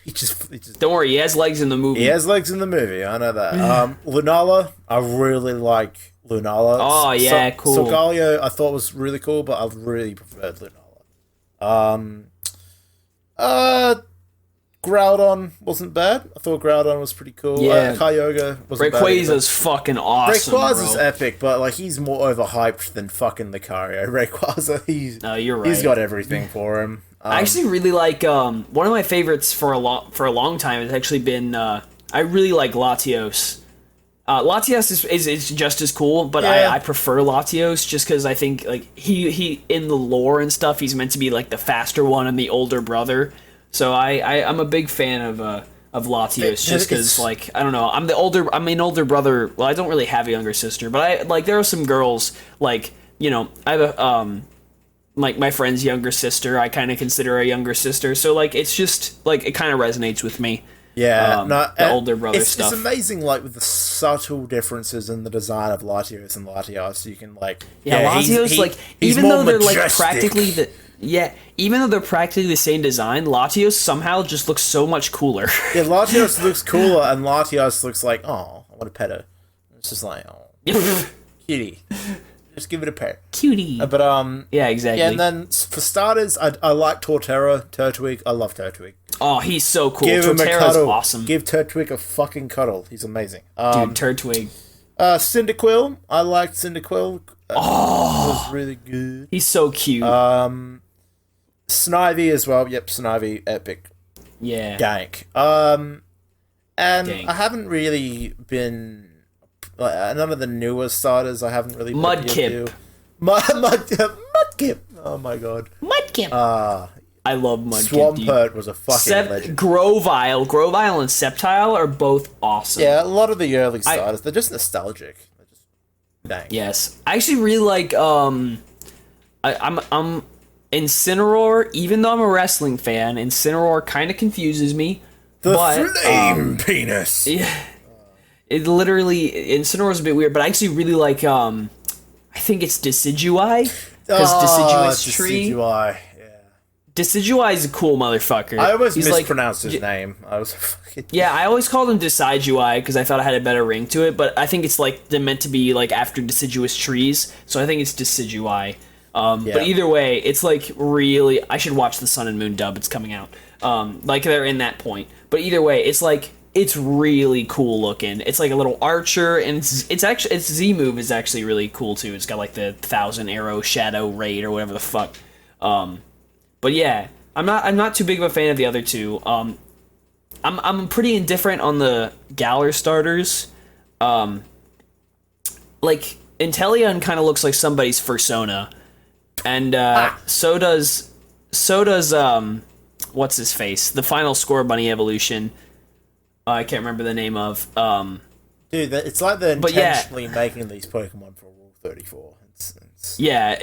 He just Don't worry, he has legs in the movie. He has legs in the movie, I know that. Lunala, I really like Lunala. Oh, yeah, cool. Solgaleo, I thought was really cool, but I really preferred Lunala. Groudon wasn't bad. I thought Groudon was pretty cool. Yeah. Kyogre wasn't bad. Rayquaza's fucking awesome, Rayquaza's epic, but like he's more overhyped than fucking Lucario. Rayquaza, no, you're right. He's got everything for him. I actually really like one of my favorites for a long time has actually been I really like Latios. Latios is just as cool, but I prefer Latios just because I think like he in the lore and stuff he's meant to be like the faster one and the older brother. So I'm a big fan of Latios just because like I don't know I'm an older brother. Well, I don't really have a younger sister, but I like there are some girls like I have a like my friend's younger sister. I kind of consider a younger sister, so like it's just like it kind of resonates with me. Yeah, the older brother stuff. It's amazing, like with the subtle differences in the design of Latios and Latias. You can like Latios like even though they're like practically the. Yeah, even though they're practically the same design, Latios somehow just looks so much cooler. Yeah, Latios looks cooler, and Latios looks like, oh, I want to pet her. It's just like, oh, cutie. Just give it a pet. Cutie. Yeah, exactly. Yeah, and then for starters, I like Turtwig. I love Turtwig. Oh, he's so cool. Give him a cuddle. Awesome. Give Turtwig a fucking cuddle. He's amazing. Dude, Turtwig. Cyndaquil. I liked Cyndaquil. Was really good. He's so cute. Snivy as well. Yep, Snivy, epic. Yeah. Dank. I haven't really been none of the newer starters. I haven't really. Mudkip. Mudkip. Oh my god. Mudkip. I love Mudkip. Swampert was a fucking legend. Grovyle and Sceptile are both awesome. Yeah, a lot of the early starters, they're just nostalgic. They're just dang. Yes, I actually really like. I'm Incineroar. Even though I'm a wrestling fan, Incineroar kind of confuses me. Flame penis. Yeah, it literally Incineroar's a bit weird, but I actually really like. I think it's Decidueye because Decidueye's tree. Decidueye. Decidueye is a cool motherfucker. I always mispronounced his name. I always called him Decidueye because I thought it had a better ring to it, but I think it's like they're meant to be like after deciduous trees, so I think it's Decidueye. But either way, it's like really. I should watch the Sun and Moon dub. It's coming out. Like they're in that point, but either way, it's like it's really cool looking. It's like a little archer, and it's actually its Z move is actually really cool too. It's got like the 1,000 arrow shadow raid or whatever the fuck. But yeah, I'm not too big of a fan of the other two. I'm pretty indifferent on the Galar starters. Like Inteleon kind of looks like somebody's Fursona, and so does what's his face? The final Score Bunny evolution. I can't remember the name of. Dude, it's like they're intentionally making these Pokemon for Rule 34. Yeah,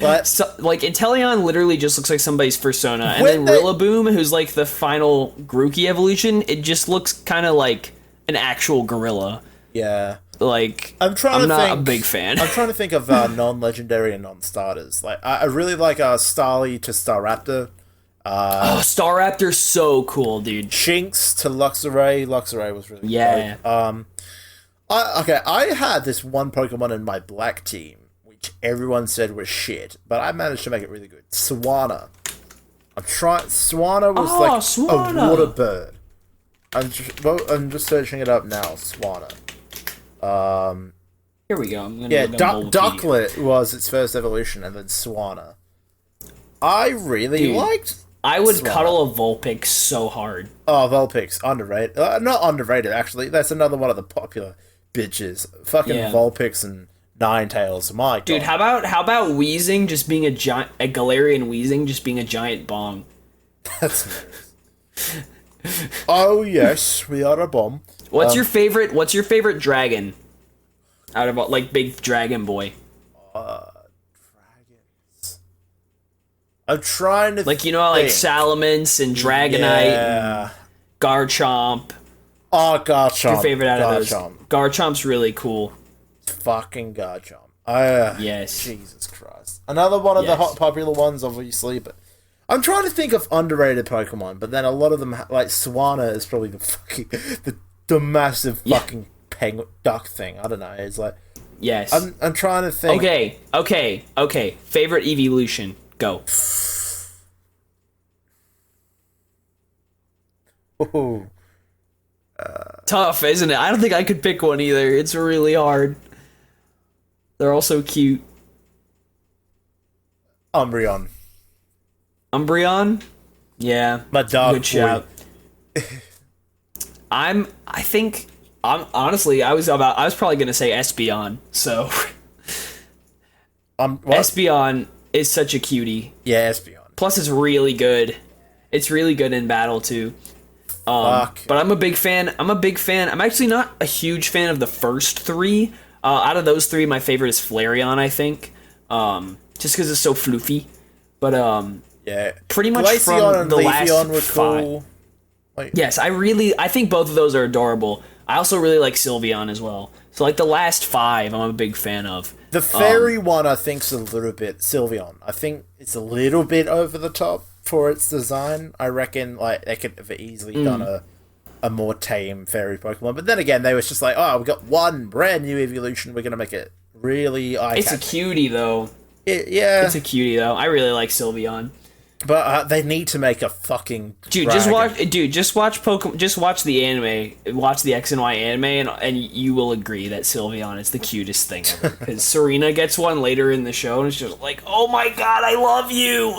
but so, like Inteleon literally just looks like somebody's Fursona, and then Rillaboom, who's like the final Grookey evolution, it just looks kind of like an actual gorilla. Yeah, like I'm not a big fan. I'm trying to think of non-legendary and non-starters. Like I really like Starly to Staraptor. Staraptor's so cool, dude. Shinx to Luxray. Luxray was really good. I had this one Pokemon in my black team, which everyone said was shit, but I managed to make it really good. Swanna. Swanna was Swanna. A water bird. I'm just searching it up now. Swanna. Here we go. Ducklet was its first evolution, and then Swanna. I really liked. I would cuddle a Vulpix so hard. Oh, Vulpix, underrated. Not underrated, actually. That's another one of the popular bitches. Fucking Vulpix and Ninetales, my god. Dude, how about Weezing just being a Galarian Weezing just being a giant bong? That's nice. Oh yes, we are a bomb. What's your favorite dragon? Out of like big dragon boy. Dragons. I'm trying to like like Salamence and Dragonite and Garchomp. Oh, Garchomp. Your favorite out of those? Garchomp's really cool. Fucking Garchomp. Yes. Jesus Christ. Another one of the hot popular ones, obviously, but I'm trying to think of underrated Pokemon, but then a lot of them, like Swanna is probably the fucking, the massive fucking duck thing. I don't know. It's like, yes. I'm trying to think. Okay. Favorite evolution. Go. Ooh. Tough, isn't it? I don't think I could pick one either. It's really hard. They're all so cute. Umbreon. Umbreon? Yeah. My dog. Good shout. Honestly, I was probably gonna say Espeon, so Espeon is such a cutie. Yeah, Espeon. Plus it's really good. It's really good in battle too. But I'm a big fan. I'm actually not a huge fan of the first three. Out of those three, my favorite is Flareon, I think. Just because it's so floofy. But yeah, pretty much Glaceon from and the Leafeon last were five. cool. Like, yes, I think both of those are adorable. I also really like Sylveon as well. So like the last five, I'm a big fan of. The fairy one, I think, is a little bit Sylveon. I think it's a little bit over the top for its design. I reckon like they could have easily done a more tame fairy Pokemon. But then again, they was just like, oh, we got one brand new evolution. We're gonna make it really eye-catching. It's a cutie though. Yeah, it's a cutie though. I really like Sylveon. But they need to make a fucking Just watch Pokemon. Just watch the anime. Watch the X and Y anime, and you will agree that Sylveon is the cutest thing ever. Because Serena gets one later in the show, and it's just like, oh my god, I love you.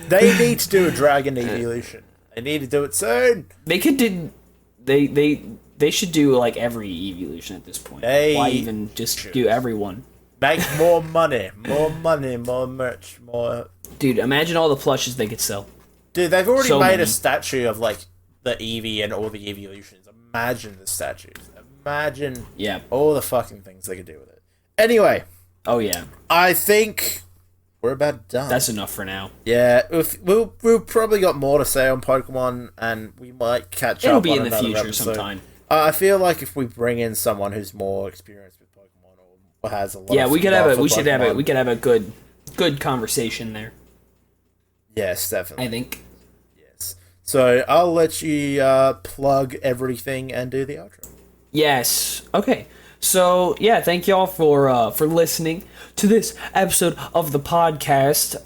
They need to do a dragon evolution. They need to do it soon. They could do. They should do like every evolution at this point. Why even just do everyone? Make more money, more merch, more. Dude, imagine all the plushes they could sell. Dude, they've already made a statue of like the Eevee and all the evolutions. Imagine the statues. Imagine all the fucking things they could do with it. Anyway. Oh yeah. I think we're about done. That's enough for now. Yeah, we'll probably got more to say on Pokemon, and we might catch up. It'll be on in the future episode. sometime. I feel like if we bring in someone who's more experienced with Pokemon or has a lot, we could have a good conversation there. Yes, definitely. I think. Yes. So I'll let you plug everything and do the outro. Yes. Okay. So yeah, thank y'all for listening to this episode of the podcast.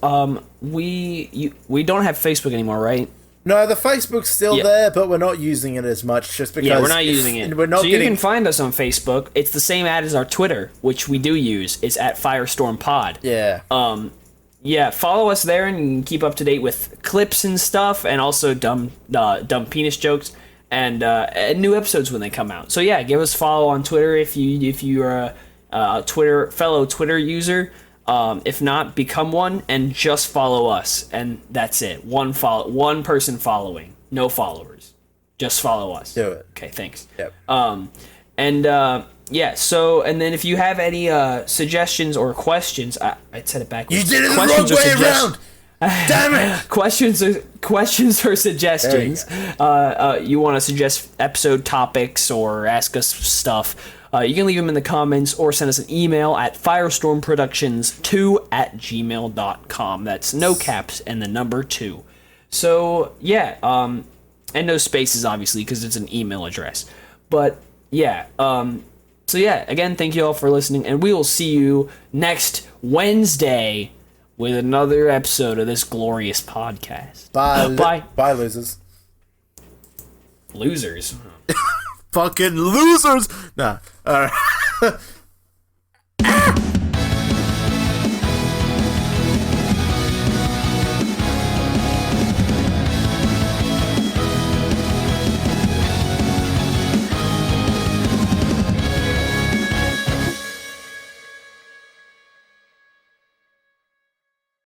We don't have Facebook anymore, right? No, the Facebook's still there, but we're not using it as much just because... Yeah, we're not using it. You can find us on Facebook. It's the same ad as our Twitter, which we do use. It's at FireStorm Pod. Yeah. Yeah, follow us there and keep up to date with clips and stuff, and also dumb penis jokes, and new episodes when they come out. So yeah, give us a follow on Twitter if you're a fellow Twitter user. If not, become one and just follow us, and that's it. One person following, no followers, just follow us. Do it. Okay, thanks. Yep. Yeah. So, and then if you have any suggestions or questions, I said it backwards. You did it the wrong way around. Damn it! questions or suggestions. You want to suggest episode topics or ask us stuff. You can leave them in the comments or send us an email at firestormproductions2@gmail.com. That's no caps and the number 2. So, yeah, and no spaces, obviously, because it's an email address. But, yeah, so yeah, again, thank you all for listening, and we will see you next Wednesday with another episode of this glorious podcast. Bye. Bye. Bye, losers. Losers? Fucking losers! Nah.